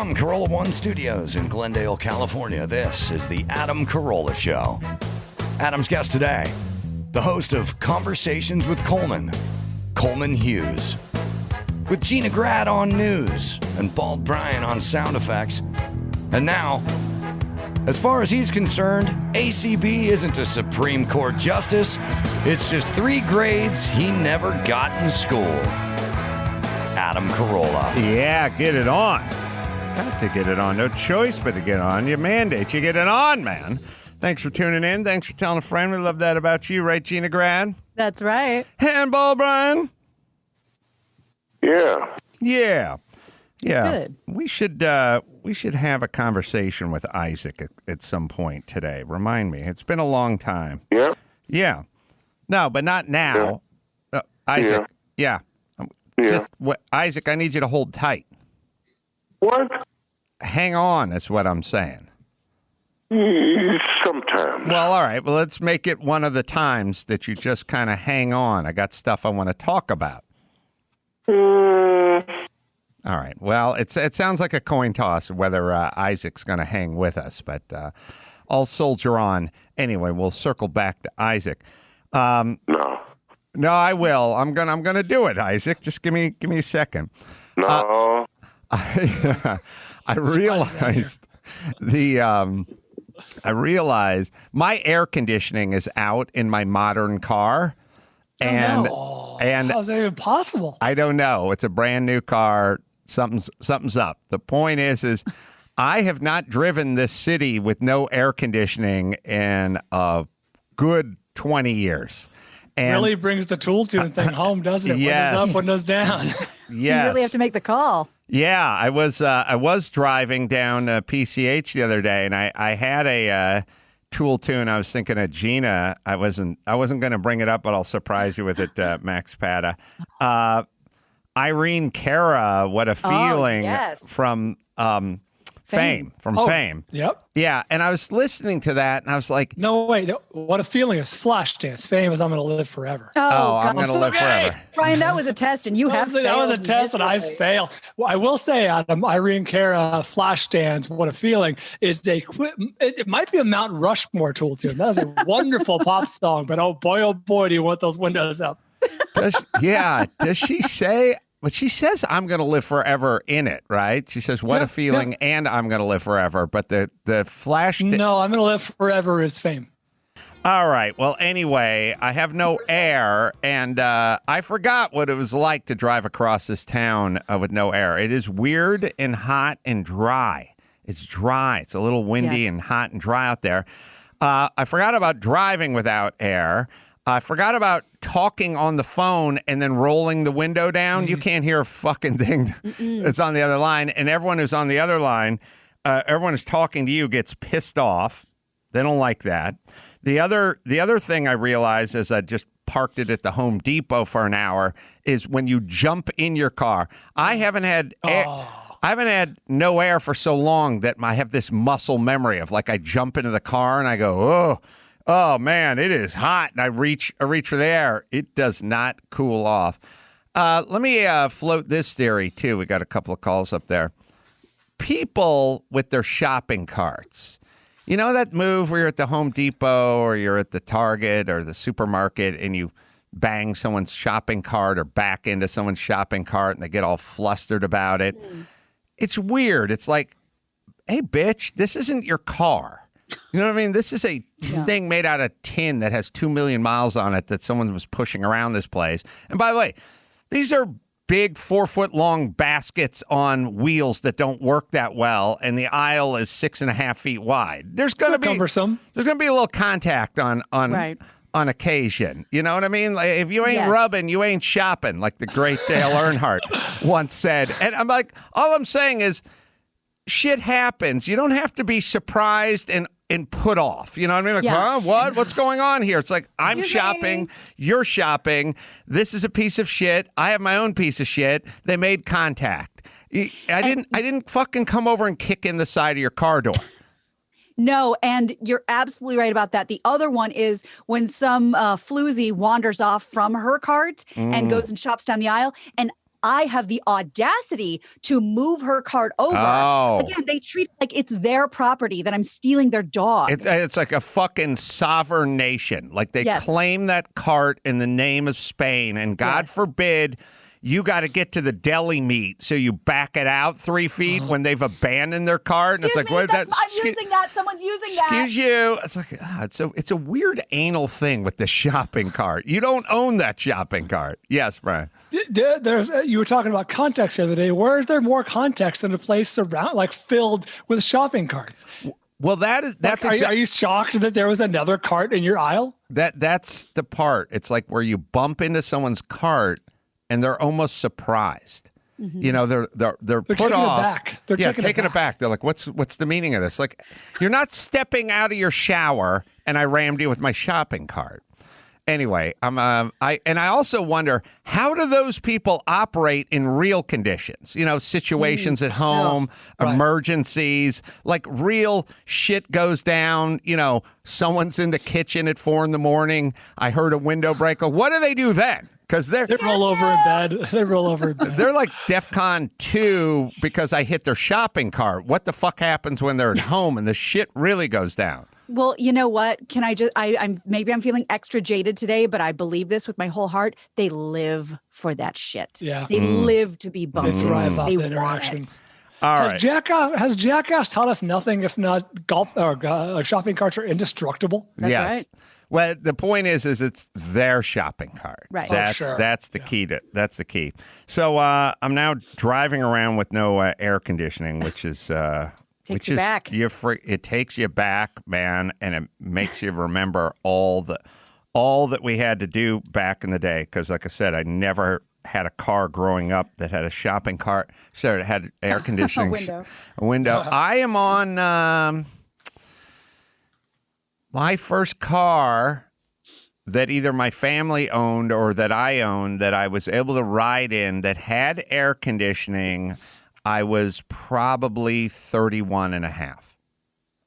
From Carolla One Studios in Glendale, California, this is the Adam Carolla Show. Adam's guest today, the host of Conversations with Coleman, Coleman Hughes. With Gina Grad on news and Bald Bryan on sound effects. And now, as far as he's concerned, ACB isn't a Supreme Court justice. It's just 3 grades he never got in school. Adam Carolla. Yeah, get it on. Got to get it on. No choice but to get on. You mandate you get it on, man. Thanks for tuning in. Thanks for telling a friend. We love that about you, right, Gina Grad? That's right. Handball, Bryan. Yeah. Yeah. Good. We should have a conversation with Isaac at some point today. Remind me. It's been a long time. Yeah. Yeah. No, but not now. Isaac. Yeah. Isaac, I need you to hold tight. What? Hang on, is what I'm saying. Sometimes. Well, all right. Well, let's make it one of the times that you just kind of hang on. I got stuff I want to talk about. All right. Well, it sounds like a coin toss whether Isaac's going to hang with us, but I'll soldier on. Anyway, we'll circle back to Isaac. No, I will. I'm gonna do it, Isaac. Just give me a second. No. I realized I realized my air conditioning is out in my modern car. And how's that even possible? I don't know. It's a brand new car. Something's up. The point is I have not driven this city with no air conditioning in a good 20 years. And really brings the tool tune thing home, doesn't it? Yes. Windows up, windows down. Yes. You really have to make the call. Yeah, I was driving down PCH the other day, and I had a tool tune. I was thinking of Gina. I wasn't going to bring it up, but I'll surprise you with it, Max Pata. Irene Cara, What a Feeling, yes. from Fame. Fame. Yep. Yeah, and I was listening to that, and I was like, No, wait. No, What a Feeling is Flashdance. Fame is I'm going to live forever. oh, I'm going to live okay. forever. Brian, that was a test, and you have failed. That was a test, and I failed. Well, I will say, Adam, Irene Cara, Flashdance, What a Feeling is it might be a Mount Rushmore tool tune. That is a wonderful pop song, but oh boy, do you want those windows up. Does she say... But she says, I'm going to live forever in it, right? She says, what a feeling, and I'm going to live forever. But the flash... No, I'm going to live forever is Fame. All right. Well, anyway, I have no air, and I forgot what it was like to drive across this town with no air. It is weird and hot and dry. It's dry. It's a little windy and hot and dry out there. I forgot about driving without air. I forgot about talking on the phone and then rolling the window down. You can't hear a fucking thing that's on the other line. And everyone who's on the other line, everyone who's talking to you gets pissed off. They don't like that. The other thing I realized as I just parked it at the Home Depot for an hour is when you jump in your car. I haven't had air. I haven't had no air for so long that I have this muscle memory of like I jump into the car and I go, oh man, it is hot. And I reach for the air. It does not cool off. Let me float this theory too. We got a couple of calls up there. People with their shopping carts. You know that move where you're at the Home Depot or you're at the Target or the supermarket and you bang someone's shopping cart or back into someone's shopping cart and they get all flustered about it. It's weird. It's like, hey, bitch, this isn't your car. You know what I mean? This is a thing made out of tin that has 2 million miles on it that someone was pushing around this place. And by the way, these are big 4-foot-long baskets on wheels that don't work that well, and the aisle is 6.5 feet wide. There's going to be cumbersome. There's going to be a little contact on occasion. You know what I mean? Like, if you ain't rubbing, you ain't shopping, like the great Dale Earnhardt once said. And I'm like, all I'm saying is, shit happens. You don't have to be surprised and put off. You know what I mean? Like, huh? What? What's going on here? It's like, I'm shopping. You're shopping. This is a piece of shit. I have my own piece of shit. They made contact. I didn't fucking come over and kick in the side of your car door. No, and you're absolutely right about that. The other one is when some floozy wanders off from her cart and goes and shops down the aisle. And I have the audacity to move her cart over. Oh. Again, they treat it like it's their property, that I'm stealing their dog. It's like a fucking sovereign nation. Like they Yes. claim that cart in the name of Spain, and God Yes. forbid you got to get to the deli meat, so you back it out 3 feet when they've abandoned their cart, and Excuse it's me, like, I'm using that. Someone's using that. Excuse you. It's like it's a weird anal thing with the shopping cart. You don't own that shopping cart. Yes, Brian. You were talking about context the other day. Where is there more context than a place filled with shopping carts? Well, that's are you shocked that there was another cart in your aisle? That's the part. It's like where you bump into someone's cart and they're almost surprised. Mm-hmm. You know, they're put taking off. it back. They're taking it back. They're like, what's the meaning of this? Like, you're not stepping out of your shower and I rammed you with my shopping cart. Anyway, I also wonder, how do those people operate in real conditions? You know, situations at home, emergencies, like real shit goes down. You know, someone's in the kitchen at 4 a.m. I heard a window break. What do they do then? Because they roll over in bed. They roll over in bed. They're like DEFCON 2 because I hit their shopping cart. What the fuck happens when they're at home and the shit really goes down? Well, you know what? Can I just, I'm feeling extra jaded today, but I believe this with my whole heart. They live for that shit. Yeah. They live to be bumped. They thrive off They the want interaction. it. All right. Has Jackass taught us nothing if not golf or shopping carts are indestructible? That's yes. right. Well, the point is it's their shopping cart. Right. That's the key to that's the key. So I'm now driving around with no air conditioning, which is Takes you back. It takes you back, man, and it makes you remember all that we had to do back in the day. Because, like I said, I never had a car growing up that had a shopping cart, so it had air conditioning. A window. I am on my first car that either my family owned or that I owned that I was able to ride in that had air conditioning. I was probably 31 and a half.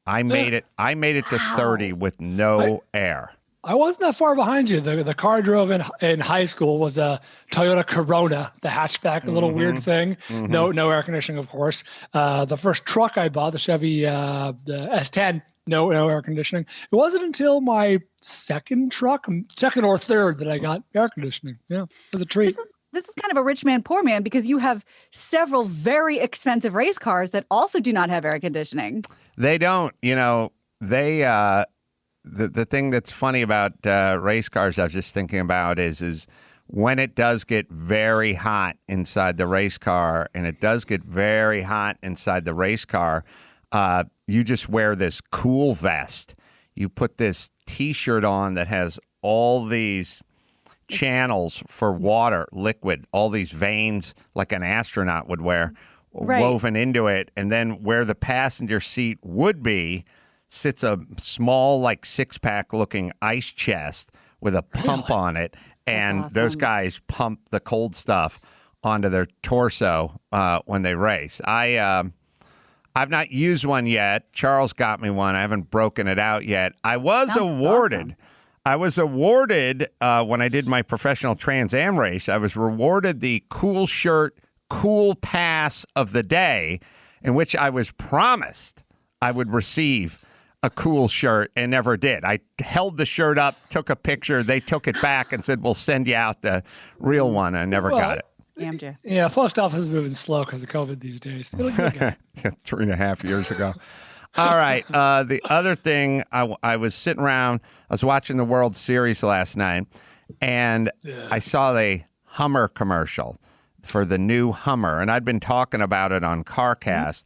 I made it to 30 with no air. I wasn't that far behind you. The car I drove in high school was a Toyota Corona, the hatchback, the little weird thing. Mm-hmm. No air conditioning, of course. The first truck I bought, the Chevy the S10, no air conditioning. It wasn't until my second or third, that I got air conditioning. Yeah, it was a treat. This is kind of a rich man, poor man, because you have several very expensive race cars that also do not have air conditioning. They don't. You know, they the thing that's funny about race cars, I was just thinking about is when it does get very hot inside the race car, and it does get very hot inside the race car, you just wear this cool vest. You put this T-shirt on that has all these channels for water, liquid, all these veins like an astronaut would wear, woven into it, and then where the passenger seat would be sits a small, like 6-pack looking ice chest with a pump on it, and awesome. Those guys pump the cold stuff onto their torso when they race. I've not used one yet. Charles got me one. I haven't broken it out yet. I was awarded. Awesome. I was awarded when I did my professional Trans Am race. I was rewarded the Cool Shirt, Cool Pass of the day, in which I was promised I would receive a cool shirt and never did. I held the shirt up, took a picture. They took it back and said, "We'll send you out the real one." I never got it. Scammed you. Yeah, post office is moving slow because of COVID these days. It'll get good. 3.5 years ago. All right. The other thing, I was sitting around, I was watching the World Series last night, and I saw the Hummer commercial for the new Hummer, and I'd been talking about it on CarCast.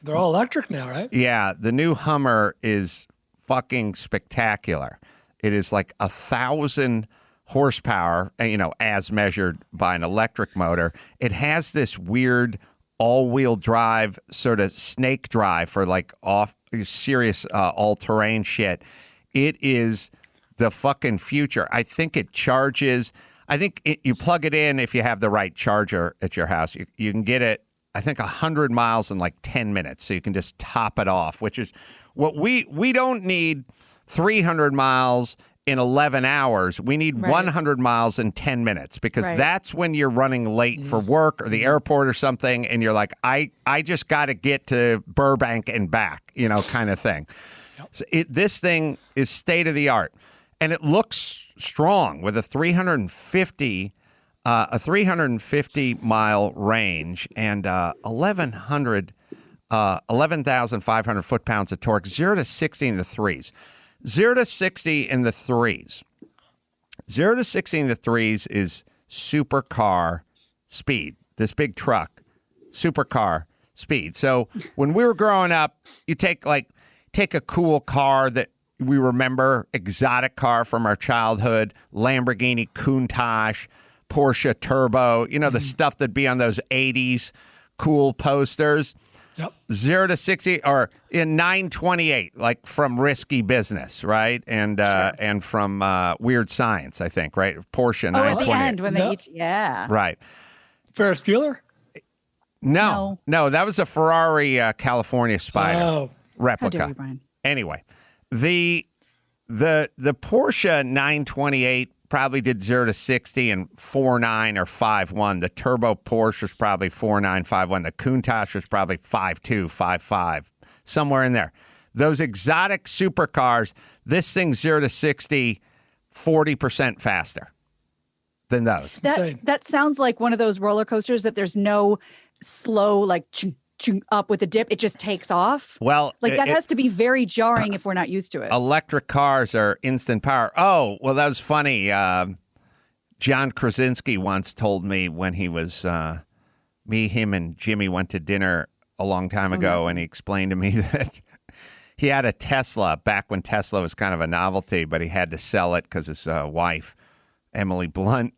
They're all electric now, right? Yeah, the new Hummer is fucking spectacular. It is like 1,000 horsepower, as measured by an electric motor. It has this weird all-wheel drive, sort of snake drive for like serious all-terrain shit. It is the fucking future. I think it charges. I think you plug it in if you have the right charger at your house. You can get it, I think, 100 miles in like 10 minutes. So you can just top it off, which is what we don't need 300 miles in 11 hours. We need 100 miles in 10 minutes because that's when you're running late for work or the airport or something. And you're like, I just got to get to Burbank and back, kind of thing. Yep. So this thing is state of the art, and it looks strong with a 350 mile range and 11,500 foot-pounds of torque, 0 to 60 in the threes. 0 to 60 in the threes. 0 to 60 in the threes is supercar speed. This big truck, supercar speed. So when we were growing up, you take a cool car that we remember, exotic car from our childhood, Lamborghini Countach, Porsche Turbo, the stuff that'd be on those 80s cool posters. Yep. 0 to 60 or in 928, like from Risky Business, right? And and from Weird Science, I think, right? Porsche 928. At the end when they each, Right. Ferris Bueller? No, that was a Ferrari California Spider replica. How dare you, Brian? Anyway, the Porsche 928 probably did 0 to 60 in 4.9 or 5.1. The turbo Porsche was probably 4.9, 5.1. The Countach was probably 5.2, 5.5, somewhere in there. Those exotic supercars, this thing's 0 to 60 40% faster than those. That sounds like one of those roller coasters that there's no slow, like, up with a dip. It just takes off. Well, that has to be very jarring if we're not used to it. Electric cars are instant power. Oh, well, that was funny. John Krasinski once told me when he was, him and Jimmy went to dinner a long time ago, and he explained to me that he had a Tesla back when Tesla was kind of a novelty, but he had to sell it because his wife, Emily Blunt,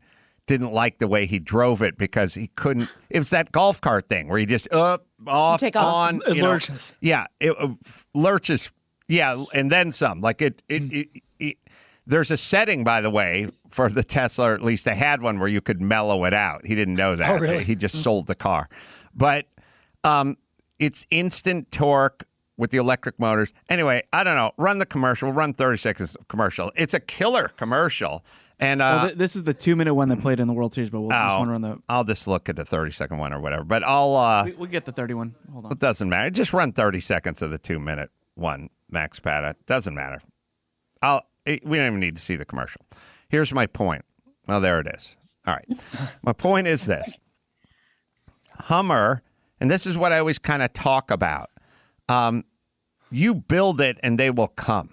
didn't like the way he drove it because he couldn't. It was that golf cart thing where you just off, on. It lurches. Yeah, it lurches. Yeah, and then some. Like it. There's a setting, by the way, for the Tesla, or at least they had one where you could mellow it out. He didn't know that. Oh, really? He just sold the car. But it's instant torque with the electric motors. Anyway, I don't know. Run the commercial. Run 30 seconds of commercial. It's a killer commercial. And this is the 2-minute one that played in the World Series, but we'll just want to run the. I'll just look at the 30-second one or whatever. But I'll. We'll get the 31. Hold on. It doesn't matter. Just run 30 seconds of the 2-minute one, Max Pata. Doesn't matter. We don't even need to see the commercial. Here's my point. Well, there it is. All right. My point is this: Hummer, and this is what I always kind of talk about. You build it, and they will come.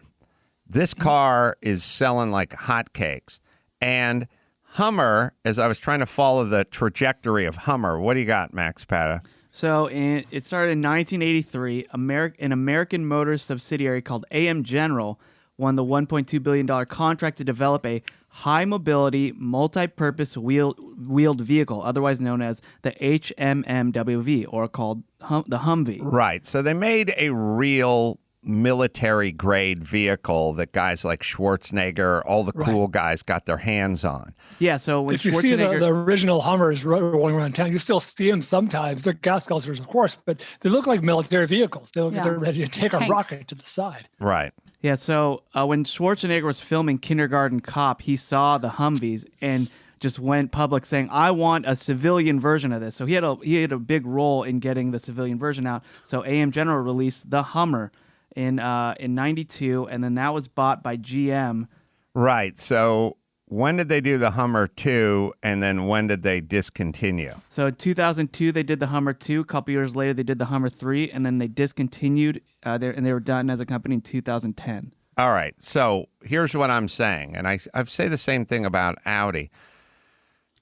This car is selling like hotcakes. And Hummer, as I was trying to follow the trajectory of Hummer, what do you got, Max Pata? So it started in 1983. An American Motors subsidiary called AM General won the $1.2 billion contract to develop a high-mobility, multi-purpose wheeled vehicle, otherwise known as the HMMWV, or called the Humvee. Right. So they made a real military-grade vehicle that guys like Schwarzenegger, all the cool guys got their hands on. Yeah, so when if you see the original Hummers rolling around town, you still see them sometimes. They're gas guzzlers, of course, but they look like military vehicles. They look like they're ready to take a rocket to the side. Right. Yeah, so when Schwarzenegger was filming Kindergarten Cop, he saw the Humvees and just went public saying, I want a civilian version of this. So he had a big role in getting the civilian version out. So AM General released the Hummer in 92, and then that was bought by GM. Right. So when did they do the Hummer 2, and then when did they discontinue? So in 2002, they did the Hummer 2. A couple years later, they did the Hummer 3, and then they discontinued, and they were done as a company in 2010. All right. So here's what I'm saying, and I say the same thing about Audi.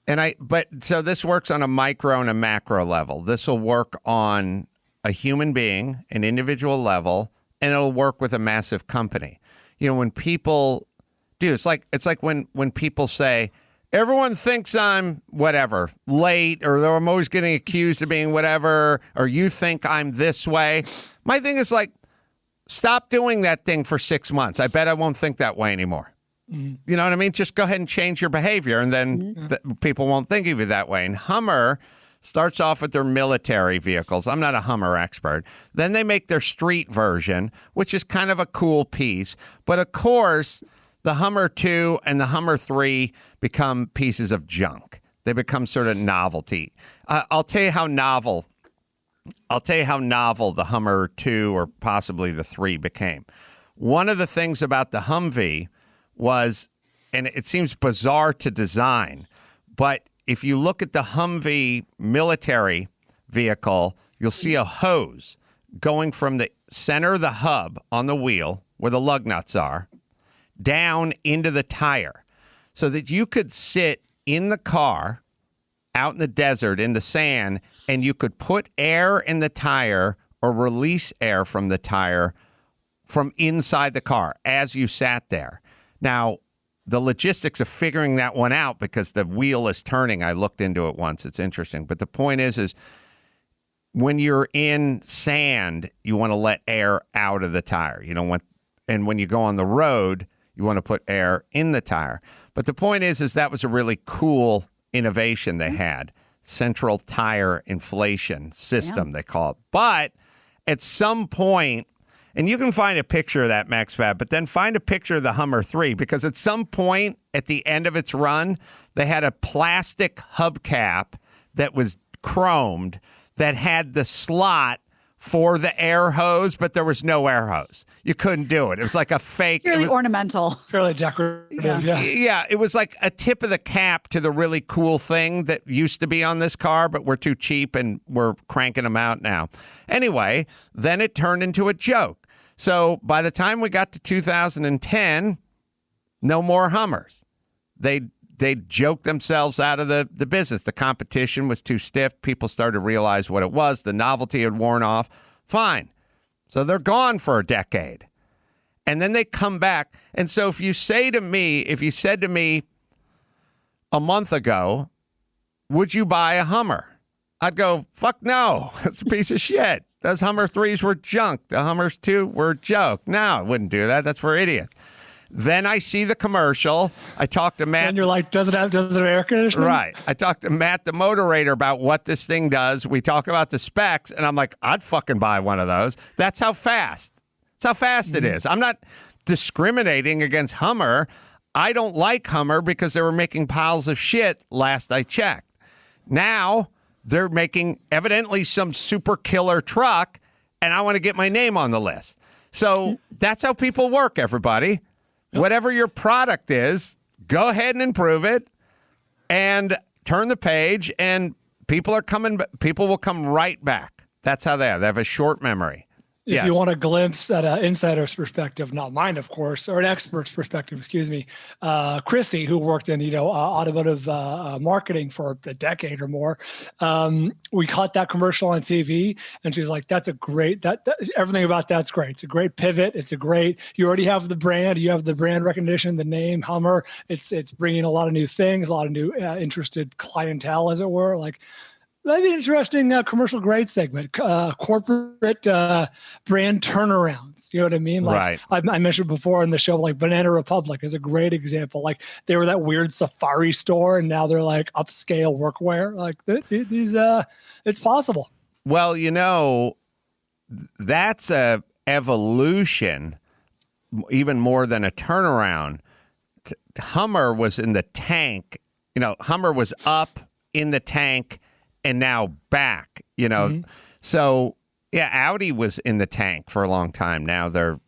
So this works on a micro and a macro level. This will work on a human being, an individual level, and it'll work with a massive company. You know, when people do, it's like when people say, everyone thinks I'm whatever, late, or I'm always getting accused of being whatever, or you think I'm this way. My thing is like, stop doing that thing for 6 months. I bet I won't think that way anymore. Mm-hmm. You know what I mean? Just go ahead and change your behavior, and then people won't think of you that way. And Hummer starts off with their military vehicles. I'm not a Hummer expert. Then they make their street version, which is kind of a cool piece. But of course, the Hummer 2 and the Hummer 3 become pieces of junk. They become sort of novelty. I'll tell you how novel the Hummer 2 or possibly the 3 became. One of the things about the Humvee was, and it seems bizarre to design, but if you look at the Humvee military vehicle, you'll see a hose going from the center of the hub on the wheel, where the lug nuts are, down into the tire, so that you could sit in the car out in the desert, in the sand, and you could put air in the tire or release air from the tire from inside the car as you sat there. Now, the logistics of figuring that one out, because the wheel is turning, I looked into it once. It's interesting. But the point is when you're in sand, you want to let air out of the tire. You don't want, and when you go on the road, you want to put air in the tire. But the point is that was a really cool innovation they had. Central tire inflation system, they call it. But at some point, and you can find a picture of that, Max Fab, but then find a picture of the Hummer 3, because at some point at the end of its run, they had a plastic hubcap that was chromed that had the slot for the air hose, but there was no air hose. You couldn't do it. It was like a fake. Purely ornamental. Fairly decorative, yeah. Yeah, it was like a tip of the cap to the really cool thing that used to be on this car, but we're too cheap and we're cranking them out now. Anyway, then it turned into a joke. So by the time we got to 2010, no more Hummers. They joked themselves out of the business. The competition was too stiff. People started to realize what it was. The novelty had worn off. Fine. So they're gone for a decade. And then they come back. And so if you said to me a month ago, would you buy a Hummer? I'd go, fuck no. That's a piece of shit. Those Hummer 3s were junk. The Hummers 2 were a joke. No, I wouldn't do that. That's for idiots. Then I see the commercial. I talked to Matt. And you're like, does it have air conditioning? Right. I talked to Matt, the moderator, about what this thing does. We talk about the specs, and I'm like, I'd fucking buy one of those. That's how fast. That's how fast it is. I'm not discriminating against Hummer. I don't like Hummer because they were making piles of shit last I checked. Now they're making evidently some super killer truck, and I want to get my name on the list. So that's how people work, everybody. Whatever your product is, go ahead and improve it and turn the page, and people will come right back. That's how they are. They have a short memory. If you want a glimpse at an insider's perspective, not mine, of course, or an expert's perspective, excuse me, Christy, who worked in, automotive marketing for a decade or more, we caught that commercial on TV, and she was like, that's a great, that everything about that's great. It's a great pivot. You already have the brand, you have the brand recognition, the name Hummer. It's bringing a lot of new things, a lot of new interested clientele, as it were. Like, that'd be an interesting commercial grade segment, corporate brand turnarounds. You know what I mean? Like, right. I mentioned before in the show, like Banana Republic is a great example. Like, they were that weird safari store, and now they're like upscale workwear. Like, it's possible. Well, that's a evolution, even more than a turnaround. Hummer was in the tank. Hummer was up in the tank and now back, So, yeah, Audi was in the tank for a long time. Now they're,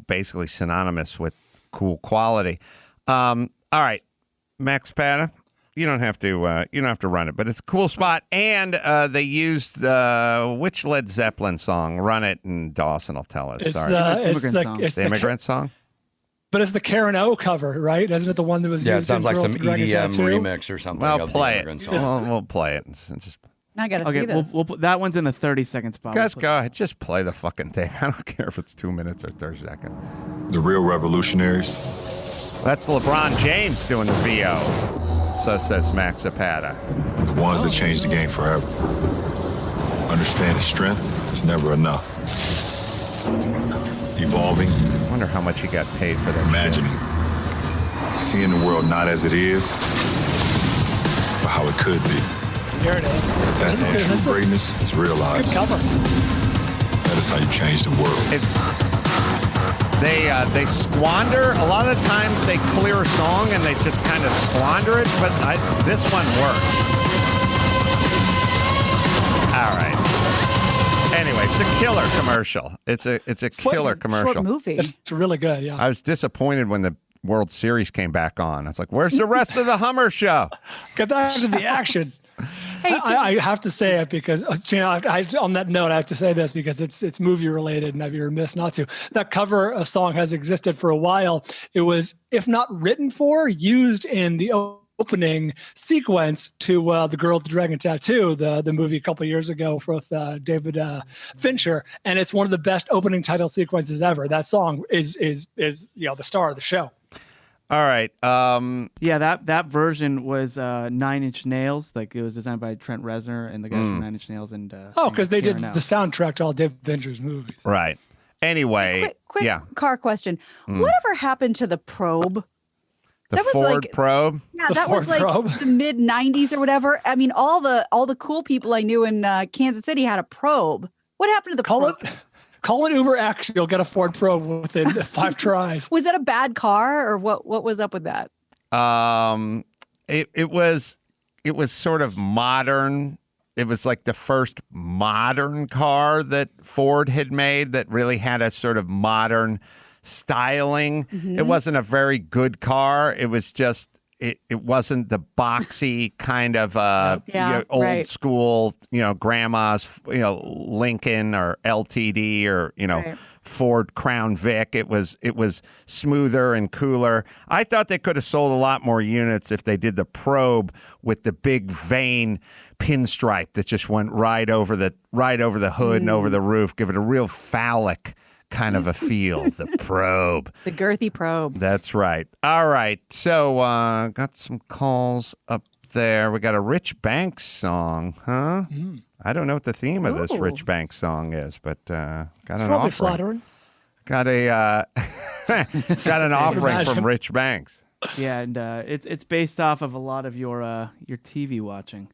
basically synonymous with cool quality. All right, Max Pata, you don't have to run it, but it's a cool spot. And they used which Led Zeppelin song? Run it, and Dawson will tell us. It's Sorry. the Immigrant song. But it's the Karen O cover, right? Isn't it the one that was used? Yeah, it sounds like some Dragon EDM Tattoo? remix or something. Well, of the play Immigrant it. Song. We'll play it. I got to see this. We'll put, that one's in the 30-second spot. Guys, go ahead. Just play the fucking thing. I don't care if it's 2 minutes or 30 seconds. The real revolutionaries. That's LeBron James doing the VO. So says Max Zapata. The ones that change the game forever. Understand that strength is never enough. Evolving. I wonder how much he got paid for that. Imagining. Seeing the world not as it is, but how it could be. Here it is. That's how true greatness is realized. Good cover. That is how you change the world. they squander. A lot of times they clear a song and they just kind of squander it, but this one works. All right. Anyway, it's a killer commercial. It's a killer commercial. Short movie. It's really good. Yeah. I was disappointed when the World Series came back on. I was like, "Where's the rest of the Hummer show?" Get back to the action. Hey, I have to say it because, on that note, I have to say this because it's movie related and I'd be remiss not to. That cover song has existed for a while. It was, if not written for, used in the opening sequence to The Girl with the Dragon Tattoo, the movie a couple of years ago with David Fincher, and it's one of the best opening title sequences ever. That song is the star of the show. All right. Yeah, that version was 9 Inch Nails. Like, it was designed by Trent Reznor and the guys from 9 Inch Nails. And because they did Karen the soundtrack to all David Fincher's movies. Right. Anyway, quick yeah. car question. Whatever happened to the probe? The that was Ford like, probe. Yeah, The that Ford was like probe. the mid '90s or whatever. I mean, all the cool people I knew in Kansas City had a probe. What happened to the probe? Call it Uber X. You'll get a Ford Probe within 5 tries. Was that a bad car, or what was up with that? It was sort of modern. It was like the first modern car that Ford had made that really had a sort of modern styling. It wasn't a very good car. It was just it wasn't the boxy kind of old school, grandma's, Lincoln or LTD or, Ford Crown Vic. It was smoother and cooler. I thought they could have sold a lot more units if they did the probe with the big vein pinstripe that just went right over the hood and over the roof, give it a real phallic kind of a feel. The probe. The girthy probe. That's right. All right. So got some calls up there. We got a Rich Banks song, huh? I don't know what the theme of this Rich Banks song is, but got an Probably offering. flattering. Got a got an offering from Rich Banks. Yeah, and it's based off of a lot of your TV watching.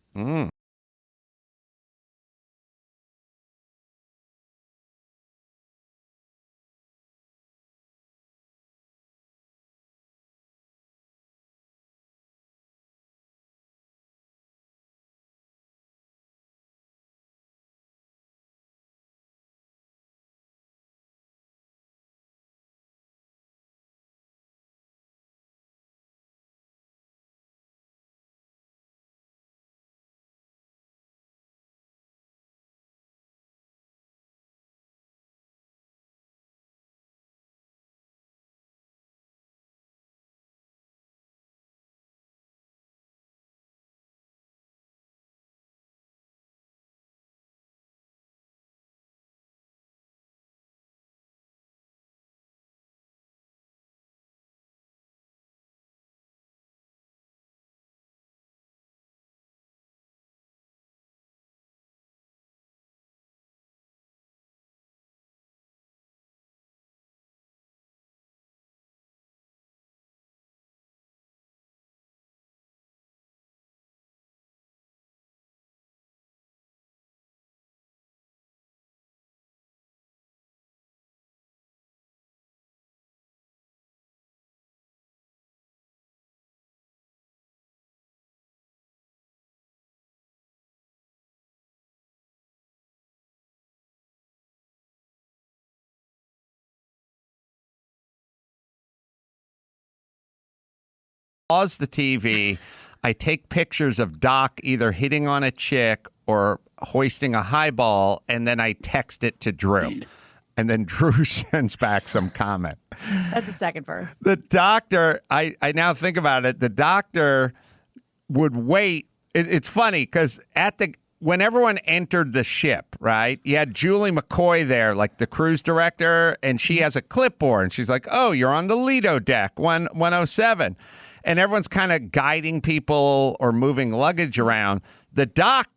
Pause the TV. I take pictures of Doc either hitting on a chick or hoisting a high ball, and then I text it to Drew. And then Drew sends back some comment. That's the second verse. The doctor, I now think about it, the doctor would wait. It's funny because when everyone entered the ship, right, you had Julie McCoy there, like the cruise director, and she has a clipboard. And she's like, oh, you're on the Lido deck, 107. And everyone's kind of guiding people or moving luggage around. The doc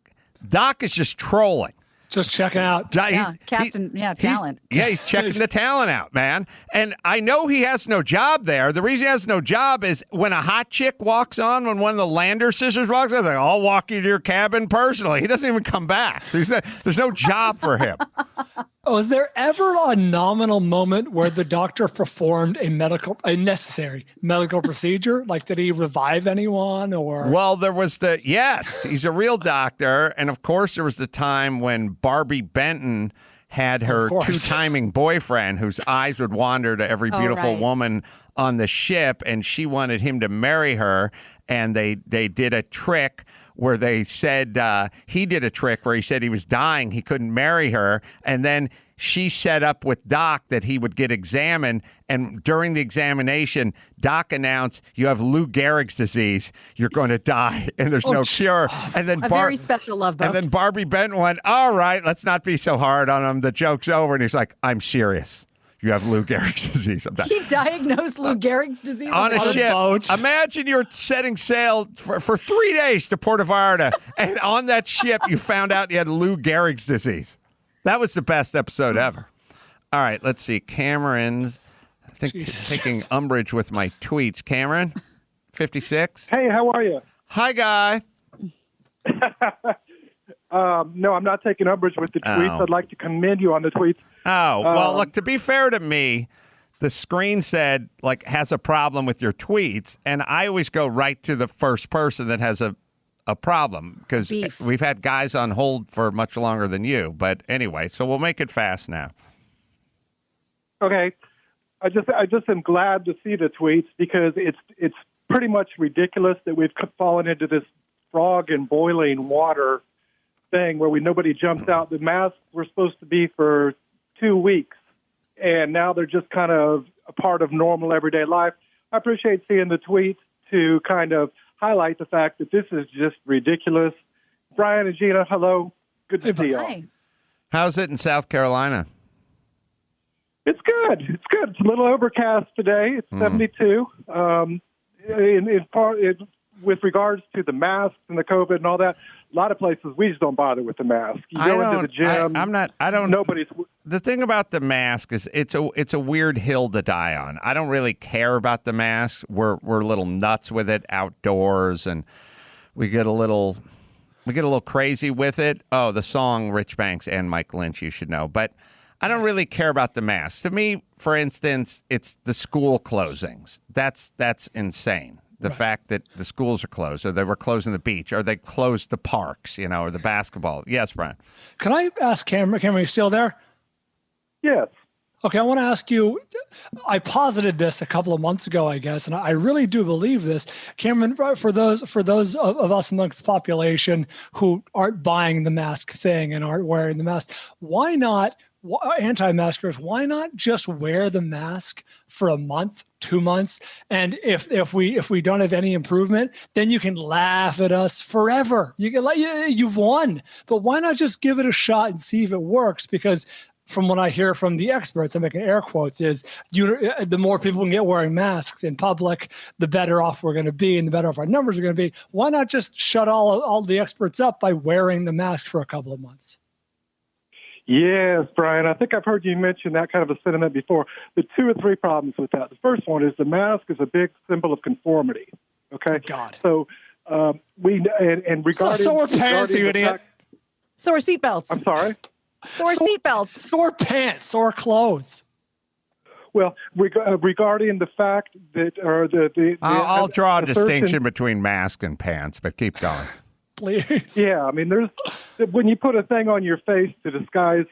is just trolling. Just checking out. Talent. He's checking the talent out, man. And I know he has no job there. The reason he has no job is when a hot chick walks on, when one of the Lander sisters walks on, like, I'll walk you to your cabin personally. He doesn't even come back. There's no job for him. Was there ever a nominal moment where the doctor performed a necessary medical procedure? Like, did he revive anyone or? Well, there was yes, he's a real doctor. And of course, there was the time when Barbie Benton had her two-timing boyfriend whose eyes would wander to every beautiful woman on the ship, and she wanted him to marry her. And they did a trick where they said he did a trick where he said he was dying, he couldn't marry her, and then she set up with Doc that he would get examined, and during the examination, Doc announced, "You have Lou Gehrig's disease. You're going to die, and there's no cure." And then a very special love boat. And then Barbie Benton went, "All right, let's not be so hard on him. The joke's over." And he's like, "I'm serious. You have Lou Gehrig's disease." I'm done. He diagnosed Lou Gehrig's disease on a ship. Boat. Imagine you're setting sail for 3 days to Puerto Vallarta, and on that ship you found out you had Lou Gehrig's disease. That was the best episode ever. All right, let's see. Cameron's, I think, taking umbrage with my tweets. Cameron, 56. Hey, how are you? Hi, guy. No, I'm not taking umbrage with the tweets. I'd like to commend you on the tweets. Oh, well, look, to be fair to me, the screen said, like, has a problem with your tweets, and I always go right to the first person that has a problem, because we've had guys on hold for much longer than you. But anyway, so we'll make it fast now. Okay. I just am glad to see the tweets, because it's pretty much ridiculous that we've fallen into this frog in boiling water thing where nobody jumps out. The masks were supposed to be for 2 weeks, and now they're just kind of a part of normal everyday life. I appreciate seeing the tweets to kind of highlight the fact that this is just ridiculous. Bryan and Gina, hello. Good to see you all. How's it in South Carolina? It's good. It's good. It's a little overcast today. It's 72. With regards to the masks and the COVID and all that, a lot of places we just don't bother with the mask. You go into the gym. Nobody's. The thing about the mask is it's a weird hill to die on. I don't really care about the masks. We're a little nuts with it outdoors, and we get a little crazy with it. Oh, the song Rich Banks and Mike Lynch, you should know. But I don't really care about the masks. To me, for instance, it's the school closings. That's insane. The fact that the schools are closed, or they were closing the beach, or they closed the parks, or the basketball. Yes, Brian. Can I ask Cameron? Cameron, are you still there? Yes. Okay, I want to ask you, I posited this a couple of months ago, I guess, and I really do believe this. Cameron, for those of us amongst the population who aren't buying the mask thing and aren't wearing the mask, why not, anti-maskers, why not just wear the mask for a month, 2 months, and if we don't have any improvement, then you can laugh at us forever. You can you've won, but why not just give it a shot and see if it works? Because from what I hear from the experts, I'm making air quotes, is the more people can get wearing masks in public, the better off we're going to be, and the better off our numbers are going to be. Why not just shut all the experts up by wearing the mask for a couple of months? Yes, Brian. I think I've heard you mention that kind of a sentiment before. The 2 or 3 problems with that. The first one is the mask is a big symbol of conformity. Okay. God. So regarding so are pants, you idiot. So are seatbelts. I'm sorry. So are seatbelts. So are pants. So are clothes. Well, regarding the fact that, or I'll draw a distinction between mask and pants, but keep going. Please. Yeah, I mean, when you put a thing on your face to disguise,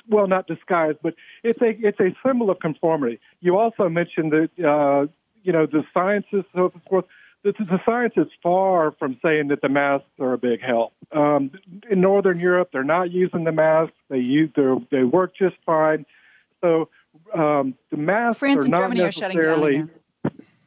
well, not disguise, but it's a symbol of conformity. You also mentioned that the sciences, so forth. The science is far from saying that the masks are a big help. In Northern Europe, they're not using the masks. They work just fine. So the masks France are and not Germany are shutting down necessarily again.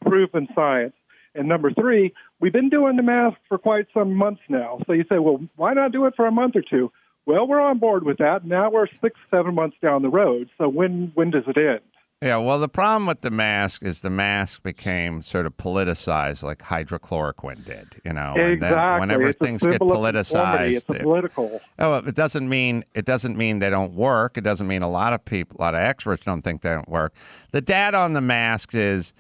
proven science. And number 3, we've been doing the mask for quite some months now. So you say, well, why not do it for a month or 2? Well, we're on board with that. Now we're 6-7 months down the road. So when does it end? Yeah, well, the problem with the mask is the mask became sort of politicized like hydrochloroquine did, Exactly. And then whenever it's things get politicized, it's political. It doesn't mean they don't work. It doesn't mean a lot of experts don't think they don't work. The data on the masks is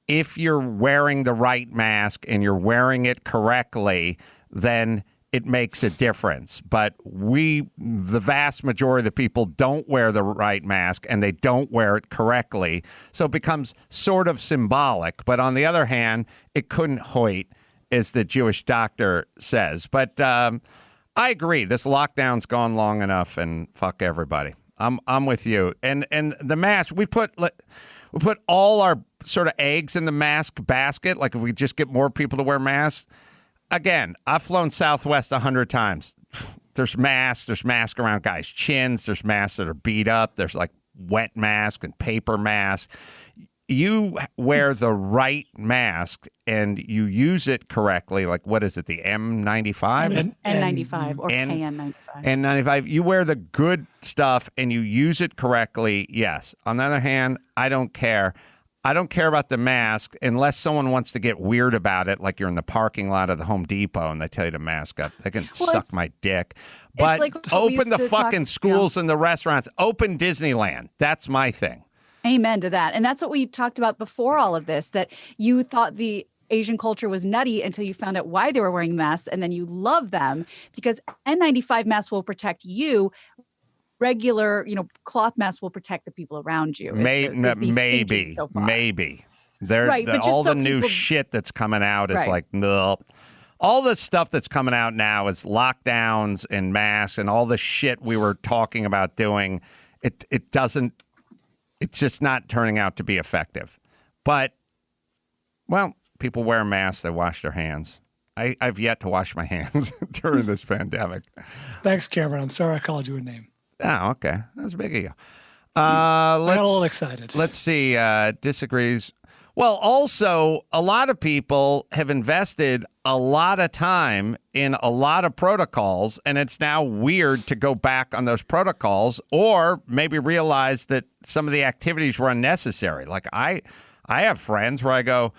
if you're wearing the right mask and you're wearing it correctly, then it makes a difference. But the vast majority of the people don't wear the right mask, and they don't wear it correctly. So it becomes sort of symbolic. But on the other hand, it couldn't hoit, as the Jewish doctor says. But I agree. This lockdown's gone long enough, and fuck everybody. I'm with you. And the mask, we put all our sort of eggs in the mask basket. Like if we just get more people to wear masks. Again, I've flown Southwest 100 times. There's masks around guys' chins. There's masks that are beat up. There's like wet masks and paper masks. You wear the right mask and you use it correctly. Like, what is it? The M95? N95 or KN95. N95. You wear the good stuff and you use it correctly. Yes. On the other hand, I don't care. I don't care about the mask unless someone wants to get weird about it, like you're in the parking lot of the Home Depot and they tell you to mask up. They can suck my dick. But like open the fucking schools and the restaurants. Open Disneyland. That's my thing. Amen to that. And that's what we talked about before all of this, that you thought the Asian culture was nutty until you found out why they were wearing masks, and then you love them because N95 masks will protect you. Regular, cloth masks will protect the people around you. Maybe. Right, but all the new shit that's coming out is like, no. All the stuff that's coming out now is lockdowns and masks and all the shit we were talking about doing. It's just not turning out to be effective. But, well, people wear masks. They wash their hands. I've yet to wash my hands during this pandemic. Thanks, Cameron. I'm sorry I called you a name. Oh, okay. That's big of you. I got a little excited. Let's see. Disagrees. Well, also, a lot of people have invested a lot of time in a lot of protocols, and it's now weird to go back on those protocols or maybe realize that some of the activities were unnecessary. Like I have friends where I go,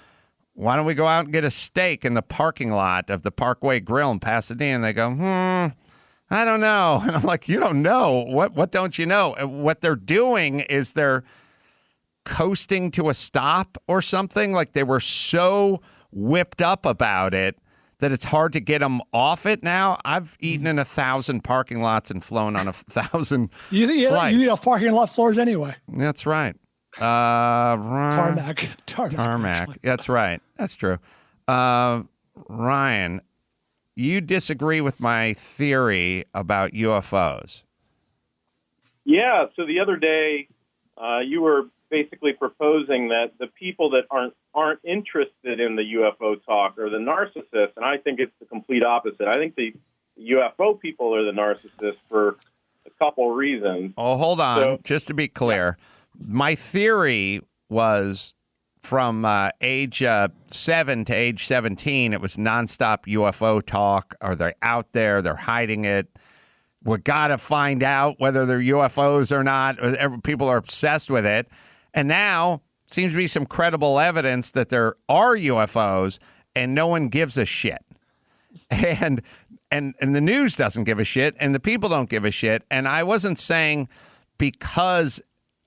why don't we go out and get a steak in the parking lot of the Parkway Grill in Pasadena? And they go, I don't know. And I'm like, you don't know. What don't you know? What they're doing is they're coasting to a stop or something. Like they were so whipped up about it that it's hard to get them off it now. I've eaten in 1,000 parking lots and flown on 1,000 flights. You eat off parking lot floors anyway. That's right. Tarmac. That's right. That's true. Ryan, you disagree with my theory about UFOs. Yeah. So the other day, you were basically proposing that the people that aren't interested in the UFO talk are the narcissists, and I think it's the complete opposite. I think the UFO people are the narcissists for a couple reasons. Oh, hold on. Just to be clear, my theory was from age 7 to age 17, it was nonstop UFO talk. Are they out there? They're hiding it. We got to find out whether they're UFOs or not. People are obsessed with it. And now seems to be some credible evidence that there are UFOs and no one gives a shit. And the news doesn't give a shit and the people don't give a shit. And I wasn't saying because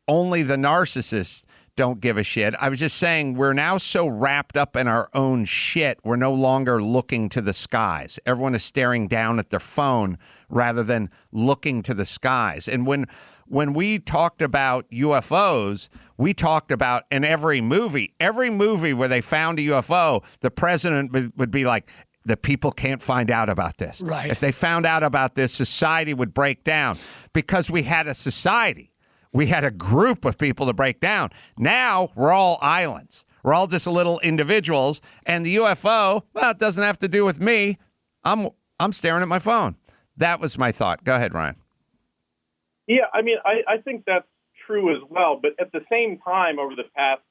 only the narcissists don't give a shit. I was just saying we're now so wrapped up in our own shit, we're no longer looking to the skies. Everyone is staring down at their phone rather than looking to the skies. And when we talked about UFOs, we talked about in every movie where they found a UFO, the president would be like, the people can't find out about this. Right. If they found out about this, society would break down because we had a society. We had a group of people to break down. Now we're all islands. We're all just little individuals. And the UFO, well, it doesn't have to do with me. I'm staring at my phone. That was my thought. Go ahead, Ryan. Yeah, I mean, I think that's true as well. But at the same time, over the past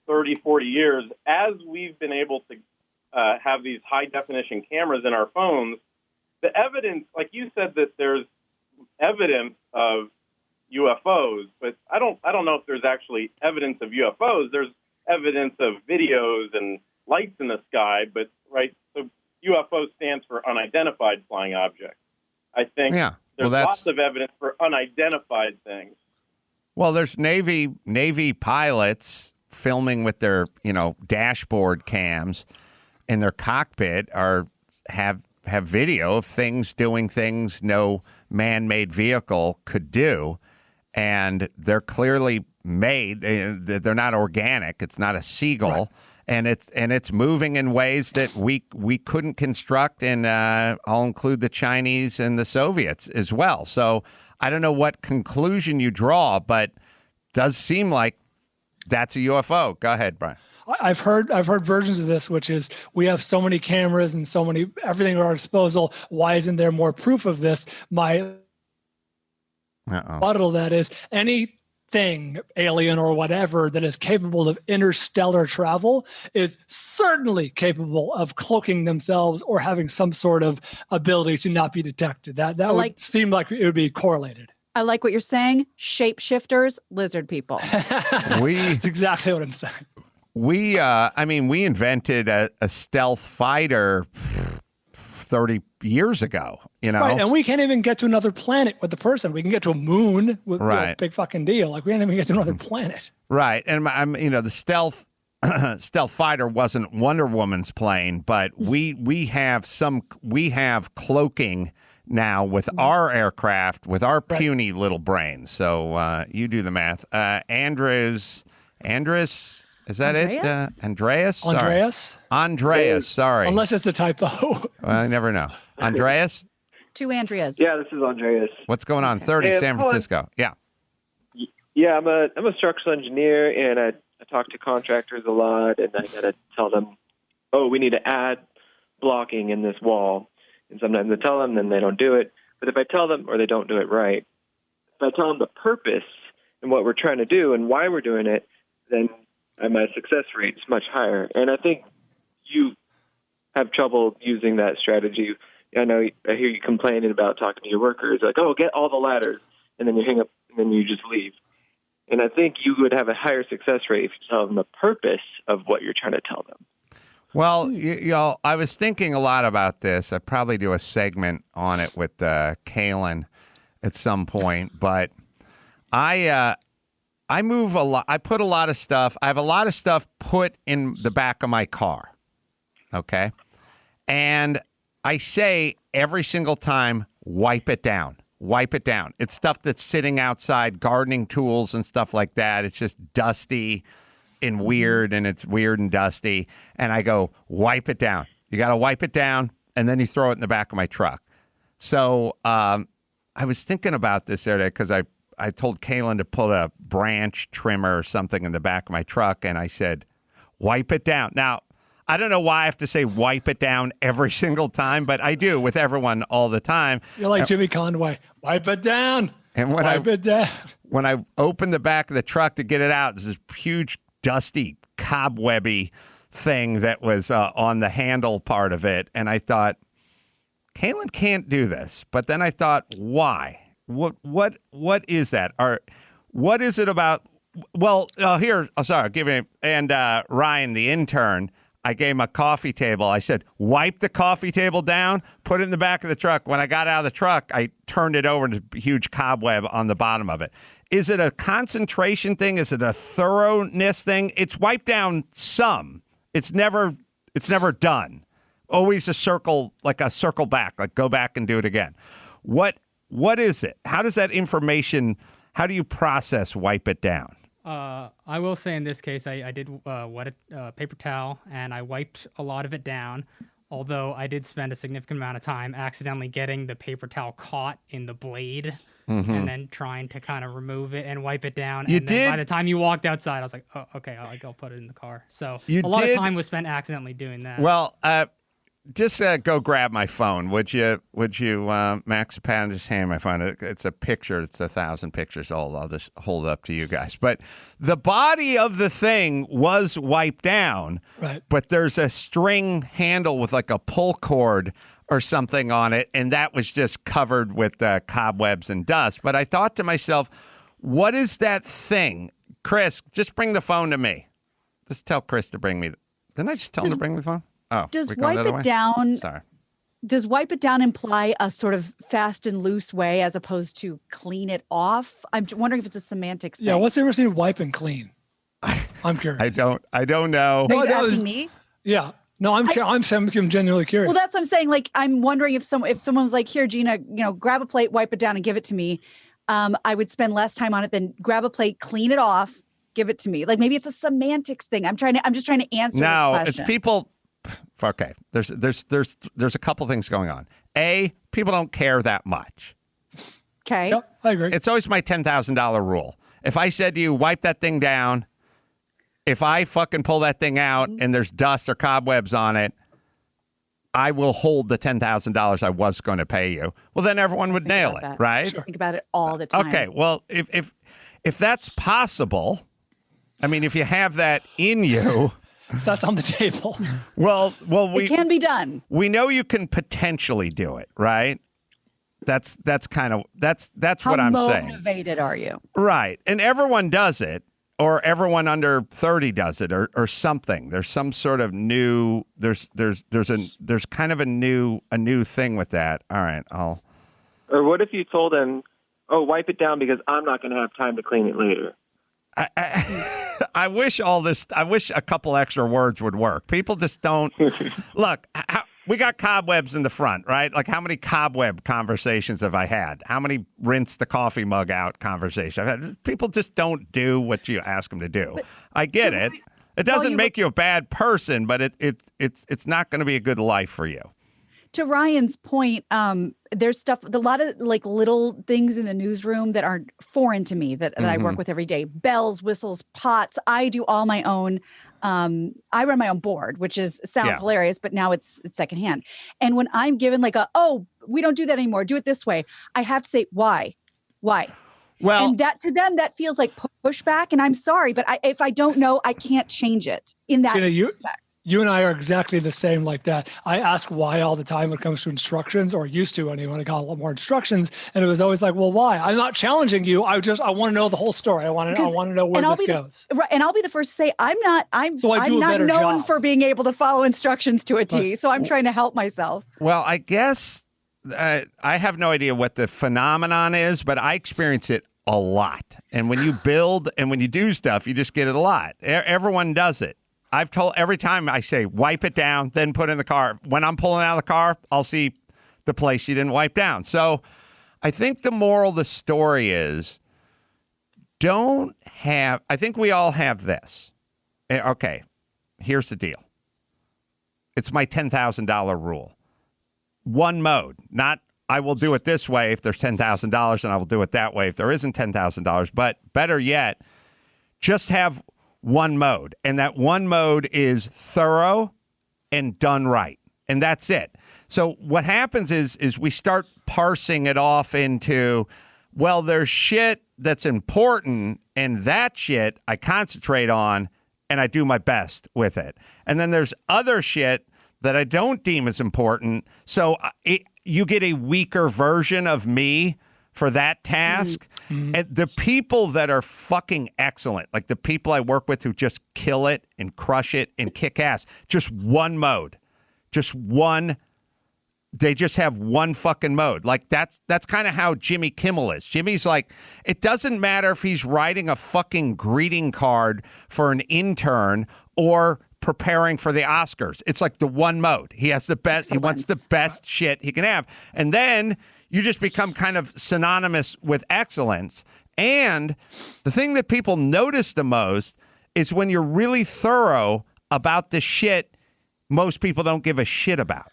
30, 40 years, as we've been able to have these high-definition cameras in our phones, the evidence, like you said, that there's evidence of UFOs, but I don't know if there's actually evidence of UFOs. There's evidence of videos and lights in the sky, but so UFO stands for unidentified flying object. I think there's lots of evidence for unidentified things. Well, there's Navy pilots filming with their, dashboard cams in their cockpit have have video of things doing things no man-made vehicle could do, and they're clearly made. They're not organic. It's not a seagull, and it's moving in ways that we couldn't construct. And I'll include the Chinese and the Soviets as well. So I don't know what conclusion you draw, but does seem like that's a UFO. Go ahead, Brian. I've heard versions of this, which is we have so many cameras and everything at our disposal. Why isn't there more proof of this? My rebuttal that is anything alien or whatever that is capable of interstellar travel is certainly capable of cloaking themselves or having some sort of ability to not be detected. That would seem like it would be correlated. I like what you're saying. Shapeshifters, lizard people. That's exactly what I'm saying. We invented a stealth fighter 30 years ago, Right, and we can't even get to another planet with the person. We can get to a moon with a big fucking deal. Like, we can't even get to another planet. Right, and the stealth fighter wasn't Wonder Woman's plane, but we have cloaking now with our aircraft, with our puny little brains. So you do the math. Andres, is that Andreas? it? Andreas? Sorry. Andreas, sorry. Unless it's a typo. I never know. Andreas? Two Andreas. Yeah, this is Andreas. What's going on? 30, Hey, San Francisco. Yeah. Yeah, I'm a structural engineer, and I talk to contractors a lot, and I gotta tell them, oh, we need to add blocking in this wall. And sometimes I tell them, then they don't do it. But if I tell them, or they don't do it right, if I tell them the purpose and what we're trying to do and why we're doing it, then my success rate is much higher. And I think you have trouble using that strategy. I hear you complaining about talking to your workers, like, oh, get all the ladders, and then you hang up, and then you just leave. And I think you would have a higher success rate if you tell them the purpose of what you're trying to tell them. Well, y'all, I was thinking a lot about this. I'd probably do a segment on it with Kalen at some point, but I move a lot. I put a lot of stuff. I have a lot of stuff put in the back of my car. Okay. And I say every single time, wipe it down. Wipe it down. It's stuff that's sitting outside, gardening tools and stuff like that. It's just dusty and weird, and it's weird and dusty. And I go, wipe it down. You got to wipe it down, and then you throw it in the back of my truck. So I was thinking about this the other day because I told Kalen to put a branch trimmer or something in the back of my truck, and I said, wipe it down. Now, I don't know why I have to say wipe it down every single time, but I do with everyone all the time. You're like Jimmy Conway. Wipe it down. And wipe it down. When I opened the back of the truck to get it out, there's this huge, dusty, cobwebby thing that was on the handle part of it. And I thought, Kalen can't do this. But then I thought, why? What is that? What is it about? Well, here, sorry, give me, and Ryan, the intern, I gave him a coffee table. I said, wipe the coffee table down, put it in the back of the truck. When I got out of the truck, I turned it over to a huge cobweb on the bottom of it. Is it a concentration thing? Is it a thoroughness thing? It's wiped down some. It's never done. Always a circle back, like go back and do it again. What is it? How does that information, how do you process wipe it down? I will say in this case, I did wet a paper towel, and I wiped a lot of it down, although I did spend a significant amount of time accidentally getting the paper towel caught in the blade and then trying to kind of remove it and wipe it down. Then by the time you walked outside, I was like, oh, okay, I'll put it in the car. So a lot of time was spent accidentally doing that. Well, just go grab my phone, would you, Max Patton? Just hand my phone. It's a picture. It's 1,000 pictures old. I'll just hold it up to you guys. But the body of the thing was wiped down, right? But there's a string handle with like a pull cord or something on it, and that was just covered with cobwebs and dust. But I thought to myself, what is that thing? Chris, just bring the phone to me. Just tell Chris to bring me. Didn't I just tell him to bring me the phone? Oh, does wipe it down? Sorry. Does wipe it down imply a sort of fast and loose way as opposed to clean it off? I'm wondering if it's a semantics thing. Yeah, what's the difference between wipe and clean? I'm curious. I don't know. Are you asking me? Yeah. No, I'm genuinely curious. Well, that's what I'm saying. Like, I'm wondering if someone was like, here, Gina, grab a plate, wipe it down and give it to me. I would spend less time on it than grab a plate, clean it off, give it to me. Like, maybe it's a semantics thing. I'm just trying to answer this question. It's people. Okay. There's a couple things going on. A, people don't care that much. Okay. Yep, I agree. It's always my $10,000 rule. If I said to you, wipe that thing down, if I fucking pull that thing out and there's dust or cobwebs on it, I will hold the $10,000 I was going to pay you. Well, then everyone would nail it, right? Sure. Think about it all the time. Okay. Well, if that's possible, I mean, if you have that in you, that's on the table. Well, it can be done. We know you can potentially do it, right? That's what I'm saying. How motivated are you? Right. And everyone does it, or everyone under 30 does it, or something. There's some sort of new there's kind of a new thing with that. All right, Or what if you told them, "Oh, wipe it down because I'm not going to have time to clean it later." I wish a couple extra words would work. People just don't look. We got cobwebs in the front, right? Like, how many cobweb conversations have I had? How many rinse the coffee mug out conversations I've had? People just don't do what you ask them to do. But, I get it. It doesn't make you a bad person, but it's not going to be a good life for you. To Ryan's point, there's a lot of like little things in the newsroom that are foreign to me that I work with every day. Bells, whistles, pots. I do all my own. I run my own board, which sounds hilarious, but now it's secondhand. And when I'm given like we don't do that anymore. Do it this way. I have to say, why? Well, and that to them, that feels like pushback. And I'm sorry, but if I don't know, I can't change it in that respect. You and I are exactly the same like that. I ask why all the time when it comes to instructions, or used to anyway. I got a lot more instructions, and it was always like, well, why? I'm not challenging you. I want to know the whole story. I want to know where this goes. Right, and I'll be the first to say I'm not known for being able to follow instructions to a T. So I'm trying to help myself. Well, I guess I have no idea what the phenomenon is, but I experience it a lot. And when you build and when you do stuff, you just get it a lot. Everyone does it. I've told every time I say, wipe it down, then put it in the car. When I'm pulling out of the car, I'll see the place you didn't wipe down. So I think the moral of the story is I think we all have this. Okay, here's the deal. It's my $10,000 rule. One mode, not I will do it this way if there's $10,000 and I will do it that way if there isn't $10,000. But better yet, just have one mode, and that one mode is thorough and done right, and that's it. So what happens is we start parsing it off into, well, there's shit that's important, and that shit I concentrate on, and I do my best with it. And then there's other shit that I don't deem as important, so you get a weaker version of me for that task. Mm-hmm. And the people that are fucking excellent, like the people I work with who just kill it and crush it and kick ass, just one mode, they just have one fucking mode. Like that's kind of how Jimmy Kimmel is. Jimmy's like, it doesn't matter if he's writing a fucking greeting card for an intern or preparing for the Oscars. It's like the one mode. He has the best, he wants the best shit he can have. And then you just become kind of synonymous with excellence. And the thing that people notice the most is when you're really thorough about the shit most people don't give a shit about.